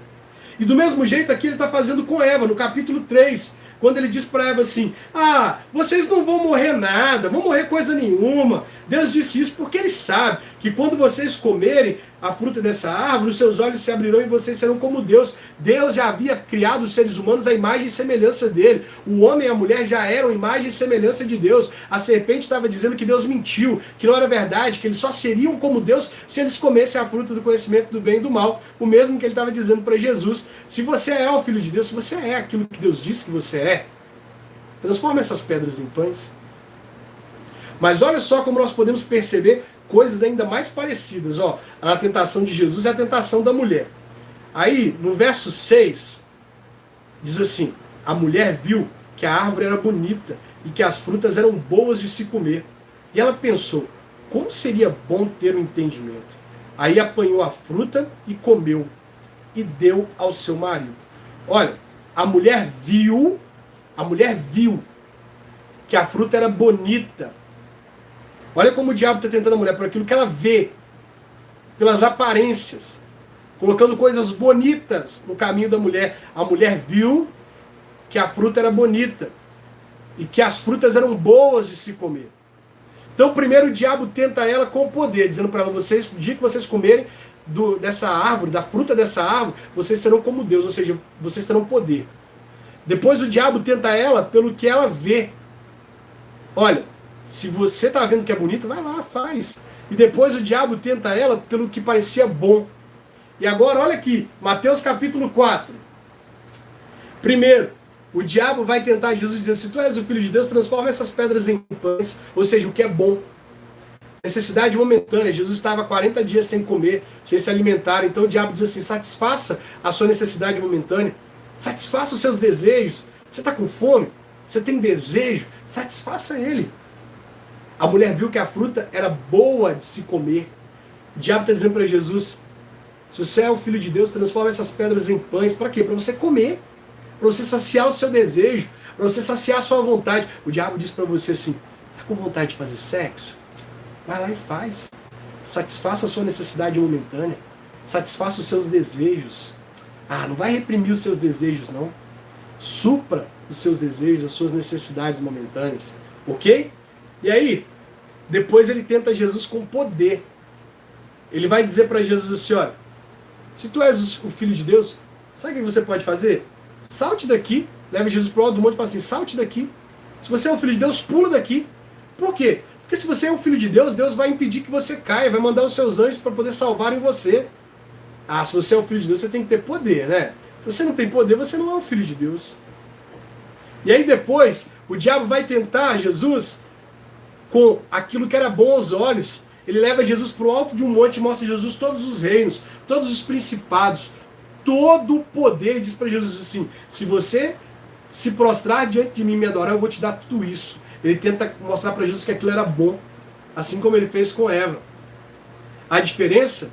E do mesmo jeito aqui ele está fazendo com Eva, no capítulo 3, quando ele diz para Eva assim: ah, vocês não vão morrer nada, vão morrer coisa nenhuma. Deus disse isso porque ele sabe que quando vocês comerem a fruta dessa árvore, os seus olhos se abrirão e vocês serão como Deus. Deus já havia criado os seres humanos à imagem e semelhança dele. O homem e a mulher já eram imagem e semelhança de Deus. A serpente estava dizendo que Deus mentiu, que não era verdade, que eles só seriam como Deus se eles comessem a fruta do conhecimento do bem e do mal. O mesmo que ele estava dizendo para Jesus: se você é o Filho de Deus, se você é aquilo que Deus disse que você é, transforma essas pedras em pães. Mas olha só como nós podemos perceber coisas ainda mais parecidas. Ó, a tentação de Jesus e a tentação da mulher. Aí, no verso 6, diz assim: a mulher viu que a árvore era bonita e que as frutas eram boas de se comer. E ela pensou: como seria bom ter um entendimento. Aí apanhou a fruta e comeu, e deu ao seu marido. Olha, a mulher viu que a fruta era bonita. Olha como o diabo está tentando a mulher, por aquilo que ela vê, pelas aparências, colocando coisas bonitas no caminho da mulher. A mulher viu que a fruta era bonita e que as frutas eram boas de se comer. Então primeiro o diabo tenta ela com o poder, dizendo para ela: vocês, no dia que vocês comerem dessa árvore, da fruta dessa árvore, vocês serão como Deus, ou seja, vocês terão poder. Depois o diabo tenta ela pelo que ela vê. Olha, se você está vendo que é bonito, vai lá, faz. E depois o diabo tenta ela pelo que parecia bom. E agora, olha aqui, Mateus capítulo 4. Primeiro, o diabo vai tentar Jesus dizendo: se tu és o Filho de Deus, transforma essas pedras em pães, ou seja, o que é bom. Necessidade momentânea. Jesus estava 40 dias sem comer, sem se alimentar. Então o diabo diz assim: satisfaça a sua necessidade momentânea, satisfaça os seus desejos. Você está com fome? Você tem desejo? Satisfaça ele. A mulher viu que a fruta era boa de se comer. O diabo está dizendo para Jesus: se você é o Filho de Deus, transforma essas pedras em pães. Para quê? Para você comer. Para você saciar o seu desejo. Para você saciar a sua vontade. O diabo diz para você assim: está com vontade de fazer sexo? Vai lá e faz. Satisfaça a sua necessidade momentânea. Satisfaça os seus desejos. Ah, não vai reprimir os seus desejos, não. Supra os seus desejos, as suas necessidades momentâneas. Ok? E aí, depois ele tenta Jesus com poder. Ele vai dizer para Jesus assim: olha, se tu és o Filho de Deus, sabe o que você pode fazer? Salte daqui. Leva Jesus para o alto do monte e fala assim: salte daqui. Se você é o Filho de Deus, pula daqui. Por quê? Porque se você é o Filho de Deus, Deus vai impedir que você caia, vai mandar os seus anjos para poder salvarem você. Ah, se você é o Filho de Deus, você tem que ter poder, né? Se você não tem poder, você não é o Filho de Deus. E aí depois, o diabo vai tentar Jesus com aquilo que era bom aos olhos. Ele leva Jesus para o alto de um monte e mostra a Jesus todos os reinos, todos os principados, todo o poder. E diz para Jesus assim: se você se prostrar diante de mim e me adorar, eu vou te dar tudo isso. Ele tenta mostrar para Jesus que aquilo era bom, assim como ele fez com Eva. A diferença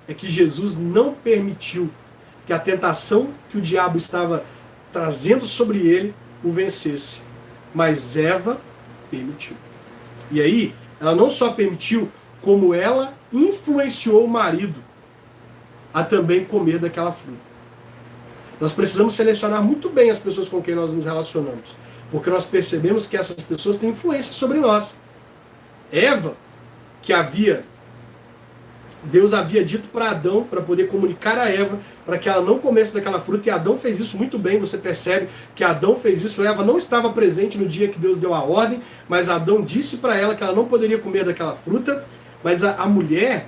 é que Jesus não permitiu que a tentação que o diabo estava trazendo sobre ele o vencesse. Mas Eva permitiu. E aí, ela não só permitiu, como ela influenciou o marido a também comer daquela fruta. Nós precisamos selecionar muito bem as pessoas com quem nós nos relacionamos, porque nós percebemos que essas pessoas têm influência sobre nós. Eva, que Deus havia dito para Adão, para poder comunicar a Eva, para que ela não comesse daquela fruta, e Adão fez isso muito bem. Você percebe que Adão fez isso. Eva não estava presente no dia que Deus deu a ordem, mas Adão disse para ela que ela não poderia comer daquela fruta, mas a mulher,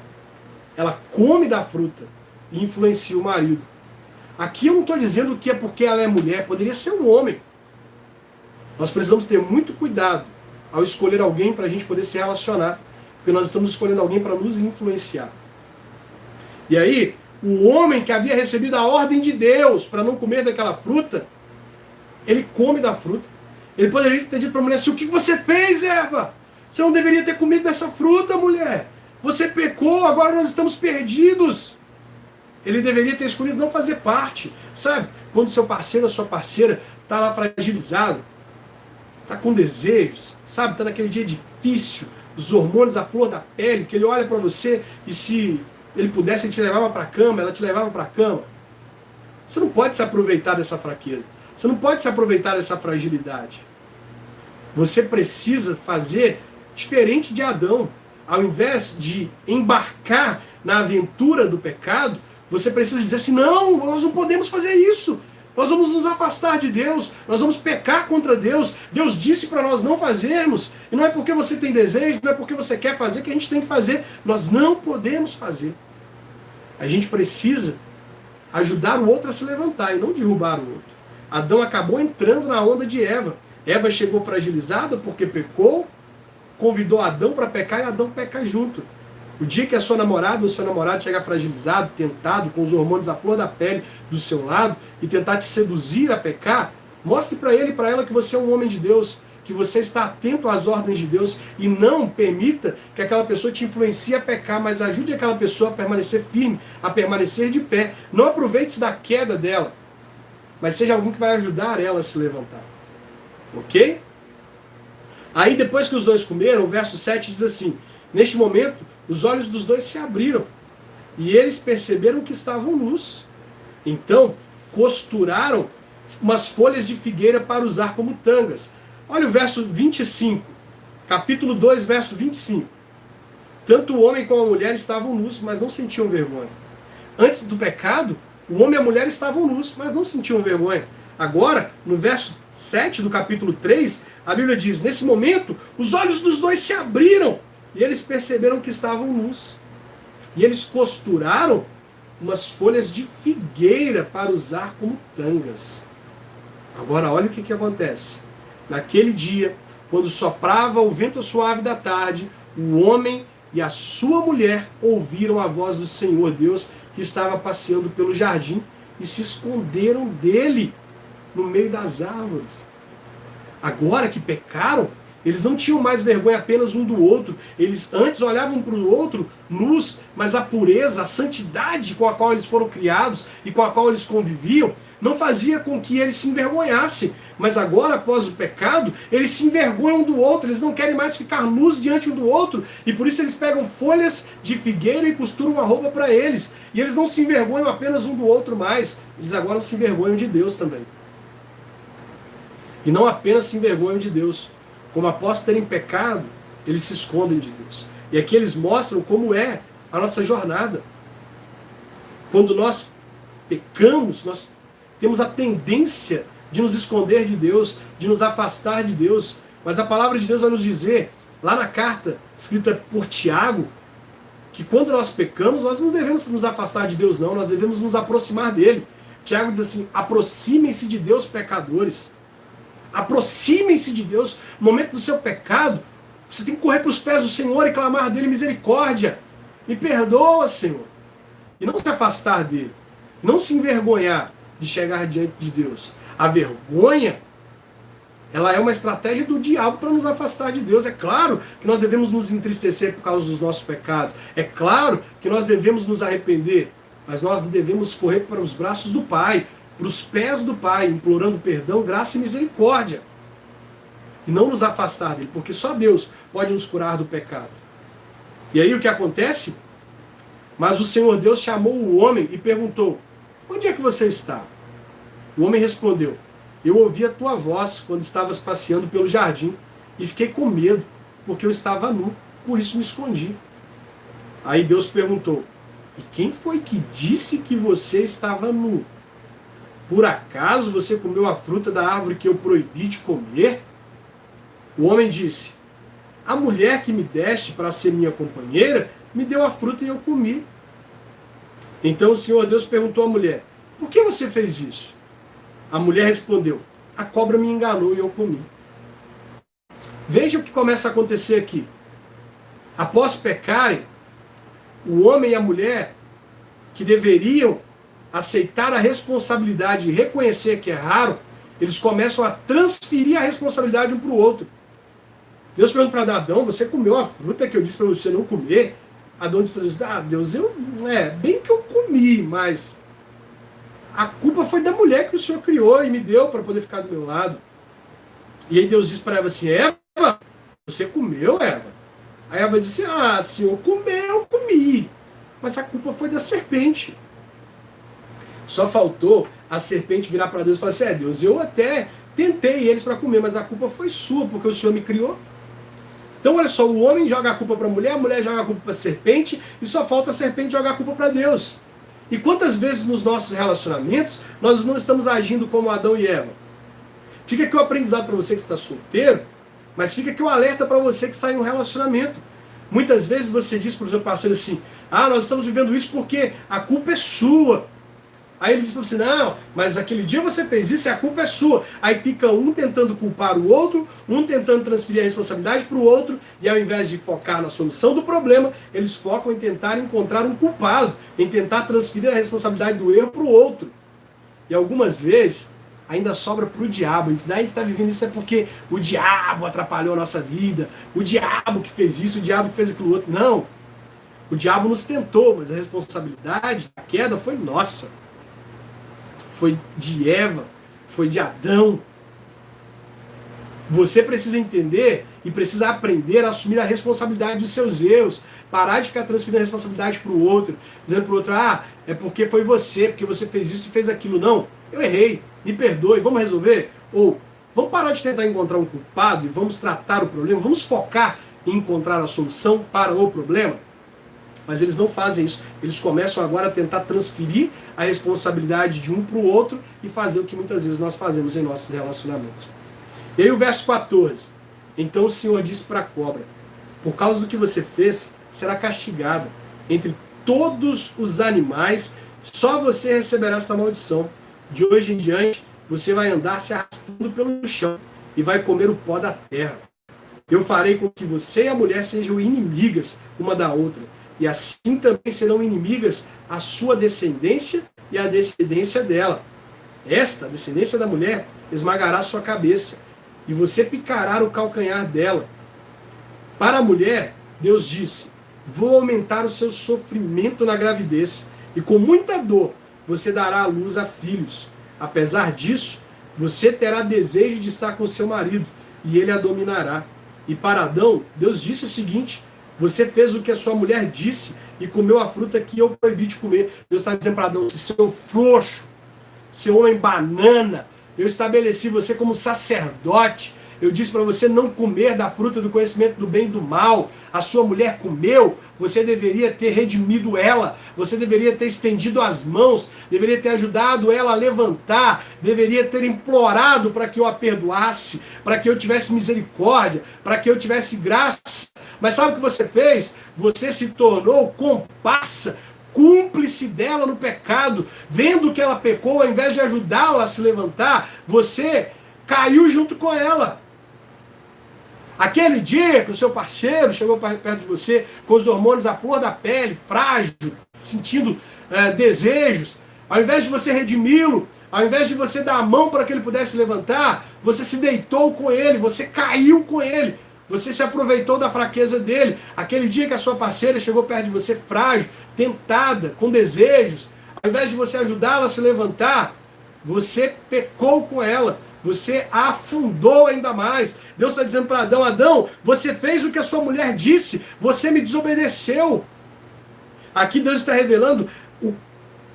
ela come da fruta e influencia o marido. Aqui eu não estou dizendo que é porque ela é mulher, poderia ser um homem. Nós precisamos ter muito cuidado ao escolher alguém para a gente poder se relacionar, porque nós estamos escolhendo alguém para nos influenciar. E aí, o homem que havia recebido a ordem de Deus para não comer daquela fruta, ele come da fruta. Ele poderia ter dito para a mulher assim: o que você fez, Eva? Você não deveria ter comido dessa fruta, mulher. Você pecou, agora nós estamos perdidos. Ele deveria ter escolhido não fazer parte. Sabe, quando seu parceiro ou sua parceira está lá fragilizado, está com desejos, sabe, está naquele dia difícil, os hormônios à flor da pele, que ele olha para você e se ele pudesse, ele te levava para a cama, ela te levava para a cama. Você não pode se aproveitar dessa fraqueza. Você não pode se aproveitar dessa fragilidade. Você precisa fazer diferente de Adão. Ao invés de embarcar na aventura do pecado, você precisa dizer assim: não, nós não podemos fazer isso. Nós vamos nos afastar de Deus, nós vamos pecar contra Deus. Deus disse para nós não fazermos. E não é porque você tem desejo, não é porque você quer fazer que a gente tem que fazer. Nós não podemos fazer. A gente precisa ajudar o outro a se levantar e não derrubar o outro. Adão acabou entrando na onda de Eva. Eva chegou fragilizada porque pecou, convidou Adão para pecar e Adão peca junto. O dia que a sua namorada ou seu namorado chegar fragilizado, tentado, com os hormônios à flor da pele do seu lado e tentar te seduzir a pecar, mostre para ele e para ela que você é um homem de Deus, que você está atento às ordens de Deus e não permita que aquela pessoa te influencie a pecar, mas ajude aquela pessoa a permanecer firme, a permanecer de pé. Não aproveite-se da queda dela, mas seja alguém que vai ajudar ela a se levantar. Ok? Aí depois que os dois comeram, o verso 7 diz assim: neste momento, os olhos dos dois se abriram e eles perceberam que estavam nus. Então, costuraram umas folhas de figueira para usar como tangas. Olha o verso 25, capítulo 2, verso 25. Tanto o homem como a mulher estavam nus, mas não sentiam vergonha. Antes do pecado, o homem e a mulher estavam nus, mas não sentiam vergonha. Agora, no verso 7 do capítulo 3, a Bíblia diz: nesse momento, os olhos dos dois se abriram e eles perceberam que estavam nus. E eles costuraram umas folhas de figueira para usar como tangas. Agora, olha o que acontece. Naquele dia, quando soprava o vento suave da tarde, o homem e a sua mulher ouviram a voz do Senhor Deus, que estava passeando pelo jardim, e se esconderam dele no meio das árvores. Agora que pecaram, eles não tinham mais vergonha apenas um do outro. Eles antes olhavam para o outro nus, mas a pureza, a santidade com a qual eles foram criados e com a qual eles conviviam, não fazia com que eles se envergonhassem. Mas agora, após o pecado, eles se envergonham um do outro, eles não querem mais ficar nus diante um do outro, e por isso eles pegam folhas de figueira e costuram uma roupa para eles. E eles não se envergonham apenas um do outro mais, eles agora se envergonham de Deus também. E não apenas se envergonham de Deus, como após terem pecado, eles se escondem de Deus. E aqui eles mostram como é a nossa jornada. Quando nós pecamos, nós temos a tendência de nos esconder de Deus, de nos afastar de Deus. Mas a palavra de Deus vai nos dizer, lá na carta escrita por Tiago, que quando nós pecamos, nós não devemos nos afastar de Deus, não, nós devemos nos aproximar dele. Tiago diz assim: aproximem-se de Deus, pecadores. Aproximem-se de Deus. No momento do seu pecado, você tem que correr para os pés do Senhor e clamar dele misericórdia. Me perdoa, Senhor. E não se afastar dele. Não se envergonhar de chegar diante de Deus. A vergonha, ela é uma estratégia do diabo para nos afastar de Deus. É claro que nós devemos nos entristecer por causa dos nossos pecados. É claro que nós devemos nos arrepender. mas nós devemos correr para os braços do Pai, para os pés do Pai, implorando perdão, graça e misericórdia. E não nos afastar dele, porque só Deus pode nos curar do pecado. E aí o que acontece? Mas o Senhor Deus chamou o homem e perguntou: onde é que você está? O homem respondeu: eu ouvi a tua voz quando estavas passeando pelo jardim e fiquei com medo, porque eu estava nu, por isso me escondi. Aí Deus perguntou: e quem foi que disse que você estava nu? Por acaso você comeu a fruta da árvore que eu proibi de comer? O homem disse: a mulher que me deste para ser minha companheira me deu a fruta e eu comi. Então o Senhor Deus perguntou à mulher: por que você fez isso? A mulher respondeu: a cobra me enganou e eu comi. Veja o que começa a acontecer aqui. Após pecarem, o homem e a mulher, que deveriam aceitar a responsabilidade e reconhecer que erraram, eles começam a transferir a responsabilidade um para o outro. Deus pergunta para Adão: você comeu a fruta que eu disse para você não comer? Adão diz para Deus: Deus, bem que eu comi, mas a culpa foi da mulher que o Senhor criou e me deu para poder ficar do meu lado. E aí Deus diz para Eva assim: Eva, você comeu, Eva? Aí Eva disse: Senhor, eu comi. Mas a culpa foi da serpente. Só faltou a serpente virar para Deus e falar assim: Deus, eu até tentei eles para comer, mas a culpa foi sua, porque o Senhor me criou. Então, olha só, o homem joga a culpa para a mulher joga a culpa para a serpente, e só falta a serpente jogar a culpa para Deus. E quantas vezes nos nossos relacionamentos nós não estamos agindo como Adão e Eva? Fica aqui o aprendizado para você que está solteiro, mas fica aqui o alerta para você que está em um relacionamento. Muitas vezes você diz para o seu parceiro assim: nós estamos vivendo isso porque a culpa é sua. Aí ele diz para você: não, mas aquele dia você fez isso e a culpa é sua. Aí fica um tentando culpar o outro, um tentando transferir a responsabilidade para o outro, e ao invés de focar na solução do problema, eles focam em tentar encontrar um culpado, em tentar transferir a responsabilidade do erro para o outro. E algumas vezes ainda sobra para o diabo. A gente diz: a gente está vivendo isso é porque o diabo atrapalhou a nossa vida, o diabo que fez isso, o diabo que fez aquilo outro. Não, o diabo nos tentou, mas a responsabilidade da queda foi nossa. Foi de Eva, foi de Adão. Você precisa entender e precisa aprender a assumir a responsabilidade dos seus erros. Parar de ficar transferindo a responsabilidade para o outro, dizendo para o outro: é porque foi você, porque você fez isso e fez aquilo. Não, eu errei, me perdoe, vamos resolver? Ou vamos parar de tentar encontrar um culpado e vamos tratar o problema, vamos focar em encontrar a solução para o problema? Mas eles não fazem isso. Eles começam agora a tentar transferir a responsabilidade de um para o outro e fazer o que muitas vezes nós fazemos em nossos relacionamentos. E aí o verso 14. Então o Senhor disse para a cobra: por causa do que você fez, será castigada. Entre todos os animais, só você receberá esta maldição. De hoje em diante, você vai andar se arrastando pelo chão e vai comer o pó da terra. Eu farei com que você e a mulher sejam inimigas uma da outra. E assim também serão inimigas a sua descendência e a descendência dela. Esta, a descendência da mulher, esmagará sua cabeça, e você picará o calcanhar dela. Para a mulher, Deus disse: vou aumentar o seu sofrimento na gravidez, e com muita dor você dará à luz a filhos. Apesar disso, você terá desejo de estar com seu marido, e ele a dominará. E para Adão, Deus disse o seguinte: você fez o que a sua mulher disse e comeu a fruta que eu proibi de comer. Deus está dizendo para Adão: seu frouxo, seu homem banana, eu estabeleci você como sacerdote. Eu disse para você não comer da fruta do conhecimento do bem e do mal. A sua mulher comeu, você deveria ter redimido ela, você deveria ter estendido as mãos, deveria ter ajudado ela a levantar, deveria ter implorado para que eu a perdoasse, para que eu tivesse misericórdia, para que eu tivesse graça. Mas sabe o que você fez? Você se tornou comparsa, cúmplice dela no pecado. Vendo que ela pecou, ao invés de ajudá-la a se levantar, você caiu junto com ela. Aquele dia que o seu parceiro chegou perto de você com os hormônios à flor da pele, frágil, sentindo desejos, ao invés de você redimi-lo, ao invés de você dar a mão para que ele pudesse levantar, você se deitou com ele, você caiu com ele, você se aproveitou da fraqueza dele. Aquele dia que a sua parceira chegou perto de você frágil, tentada, com desejos, Ao invés de você ajudá-la a se levantar, você pecou com ela. Você a afundou ainda mais. Deus está dizendo para Adão: Adão, você fez o que a sua mulher disse, você me desobedeceu. Aqui Deus está revelando o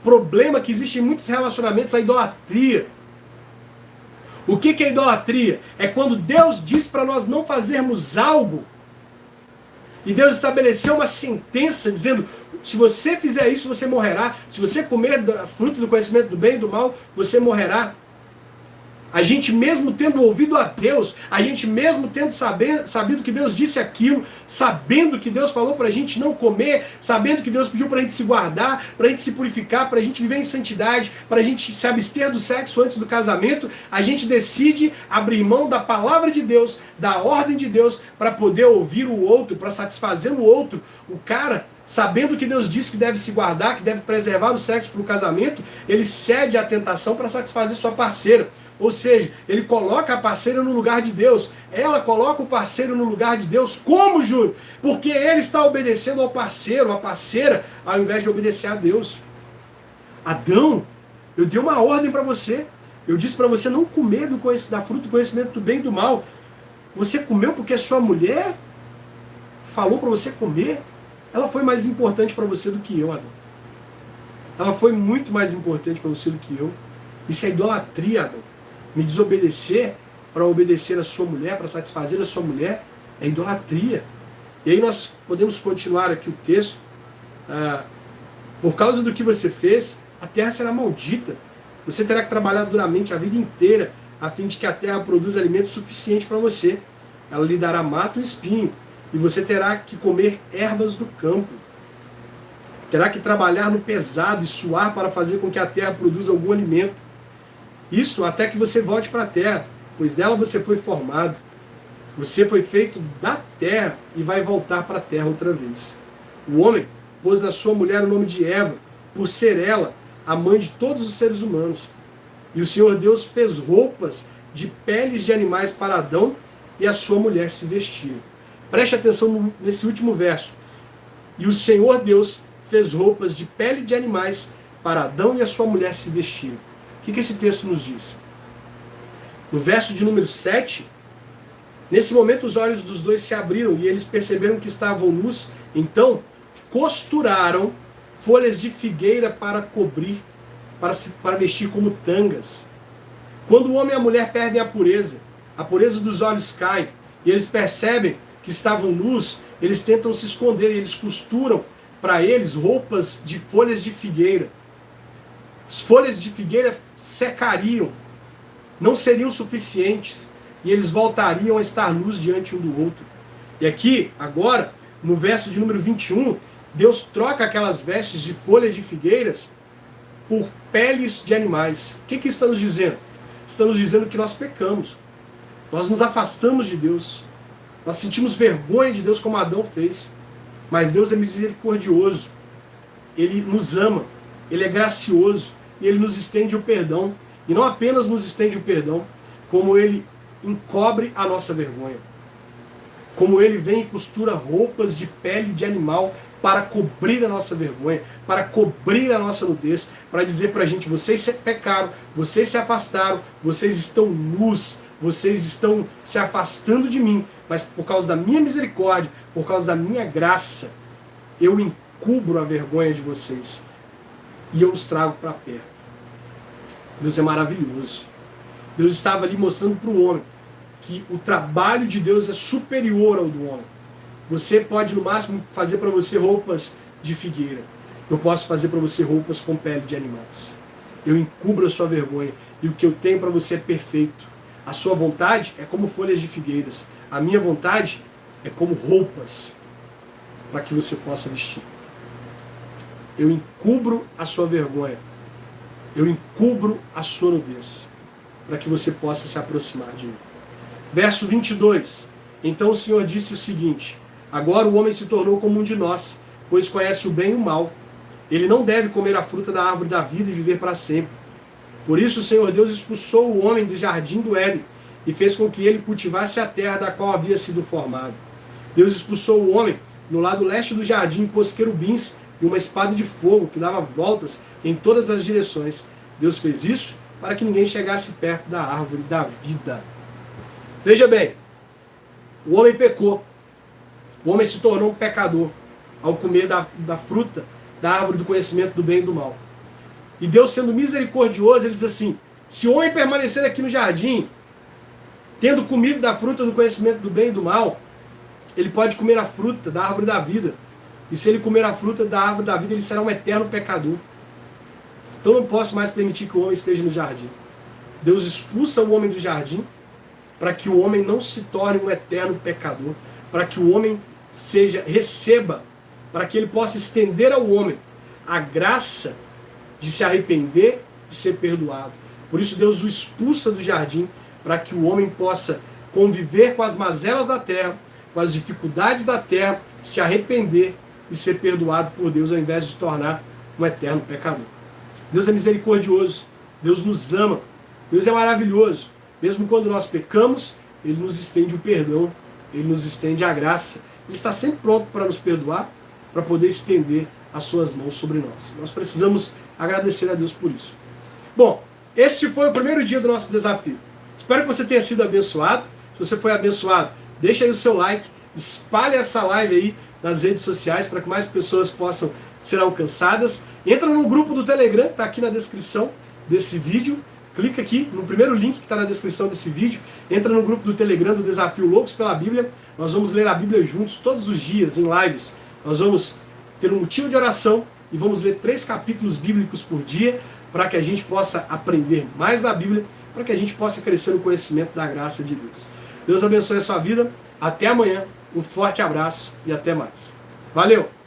problema que existe em muitos relacionamentos, a idolatria. O que é idolatria? É quando Deus diz para nós não fazermos algo, e Deus estabeleceu uma sentença dizendo: se você fizer isso, você morrerá. Se você comer da fruta do conhecimento do bem e do mal, você morrerá. A gente mesmo tendo ouvido a Deus, a gente mesmo tendo sabido que Deus disse aquilo, sabendo que Deus falou para a gente não comer, sabendo que Deus pediu para a gente se guardar, para a gente se purificar, para a gente viver em santidade, para a gente se abster do sexo antes do casamento, a gente decide abrir mão da palavra de Deus, da ordem de Deus, para poder ouvir o outro, para satisfazer o outro. O cara, sabendo que Deus disse que deve se guardar, que deve preservar o sexo para o casamento, ele cede à tentação para satisfazer sua parceira. Ou seja, ele coloca a parceira no lugar de Deus. Ela coloca o parceiro no lugar de Deus. Como, Júlio? Porque ele está obedecendo ao parceiro, à parceira, ao invés de obedecer a Deus. Adão, eu dei uma ordem para você. Eu disse para você não comer da fruta do conhecimento do bem e do mal. Você comeu porque a sua mulher falou para você comer? Ela foi mais importante para você do que eu, Adão. Ela foi muito mais importante para você do que eu. Isso é idolatria, Adão. Me desobedecer para obedecer a sua mulher, para satisfazer a sua mulher, é idolatria. E aí nós podemos continuar aqui o texto. Por causa do que você fez, a terra será maldita. Você terá que trabalhar duramente a vida inteira, a fim de que a terra produza alimento suficiente para você. Ela lhe dará mato e espinho, e você terá que comer ervas do campo. Terá que trabalhar no pesado e suar para fazer com que a terra produza algum alimento. Isso até que você volte para a terra, pois dela você foi formado. Você foi feito da terra e vai voltar para a terra outra vez. O homem pôs na sua mulher o nome de Eva, por ser ela a mãe de todos os seres humanos. E o Senhor Deus fez roupas de peles de animais para Adão e a sua mulher se vestia. Preste atenção nesse último verso. E o Senhor Deus fez roupas de pele de animais para Adão e a sua mulher se vestir. O que esse texto nos diz? No verso de número 7, nesse momento os olhos dos dois se abriram e eles perceberam que estavam nus, então costuraram folhas de figueira para cobrir, para vestir como tangas. Quando o homem e a mulher perdem a pureza dos olhos cai, e eles percebem que estavam nus, eles tentam se esconder e eles costuram para eles roupas de folhas de figueira. As folhas de figueira secariam, não seriam suficientes, e eles voltariam a estar nus diante um do outro. E aqui, agora, no verso de número 21, Deus troca aquelas vestes de folhas de figueiras por peles de animais. O que está nos dizendo? Está nos dizendo que nós pecamos, nós nos afastamos de Deus, nós sentimos vergonha de Deus como Adão fez, mas Deus é misericordioso, Ele nos ama, Ele é gracioso, e Ele nos estende o perdão. E não apenas nos estende o perdão, como Ele encobre a nossa vergonha. Como Ele vem e costura roupas de pele de animal para cobrir a nossa vergonha, para cobrir a nossa nudez, para dizer para a gente: vocês pecaram, vocês se afastaram, vocês estão nus, vocês estão se afastando de mim, mas por causa da minha misericórdia, por causa da minha graça, eu encubro a vergonha de vocês e eu os trago para perto. Deus é maravilhoso. Deus estava ali mostrando para o homem que o trabalho de Deus é superior ao do homem. Você pode no máximo fazer para você roupas de figueira. Eu posso fazer para você roupas com pele de animais. Eu encubro a sua vergonha e o que eu tenho para você é perfeito. A sua vontade é como folhas de figueiras. A minha vontade é como roupas para que você possa vestir. Eu encubro a sua vergonha. Eu encubro a sua nudez, para que você possa se aproximar de mim. Verso 22. Então o Senhor disse o seguinte: agora o homem se tornou como um de nós, pois conhece o bem e o mal. Ele não deve comer a fruta da árvore da vida e viver para sempre. Por isso o Senhor Deus expulsou o homem do jardim do Éden e fez com que ele cultivasse a terra da qual havia sido formado. Deus expulsou o homem no lado leste do jardim, pôs querubins e uma espada de fogo que dava voltas em todas as direções. Deus fez isso para que ninguém chegasse perto da árvore da vida. Veja bem, o homem pecou. O homem se tornou um pecador ao comer da fruta da árvore do conhecimento do bem e do mal. E Deus, sendo misericordioso, ele diz assim: se o homem permanecer aqui no jardim, tendo comido da fruta do conhecimento do bem e do mal, ele pode comer a fruta da árvore da vida. E se ele comer a fruta da árvore da vida, ele será um eterno pecador. Então não posso mais permitir que o homem esteja no jardim. Deus expulsa o homem do jardim para que o homem não se torne um eterno pecador, para que o homem receba, para que ele possa estender ao homem a graça de se arrepender e ser perdoado. Por isso Deus o expulsa do jardim, para que o homem possa conviver com as mazelas da terra, com as dificuldades da terra, se arrepender e ser perdoado por Deus, ao invés de se tornar um eterno pecador. Deus é misericordioso, Deus nos ama, Deus é maravilhoso. Mesmo quando nós pecamos, Ele nos estende o perdão, Ele nos estende a graça. Ele está sempre pronto para nos perdoar, para poder estender as suas mãos sobre nós. Nós precisamos agradecer a Deus por isso. Bom, este foi o primeiro dia do nosso desafio. Espero que você tenha sido abençoado. Se você foi abençoado, deixa aí o seu like, espalhe essa live aí nas redes sociais para que mais pessoas possam ser alcançadas. Entra no grupo do Telegram, está aqui na descrição desse vídeo. Clica aqui no primeiro link que está na descrição desse vídeo. Entra no grupo do Telegram do Desafio Loucos pela Bíblia. Nós vamos ler a Bíblia juntos todos os dias, em lives. Nós vamos ter um motivo de oração e vamos ler 3 capítulos bíblicos por dia para que a gente possa aprender mais da Bíblia, para que a gente possa crescer no conhecimento da graça de Deus. Deus abençoe a sua vida. Até amanhã. Um forte abraço e até mais. Valeu!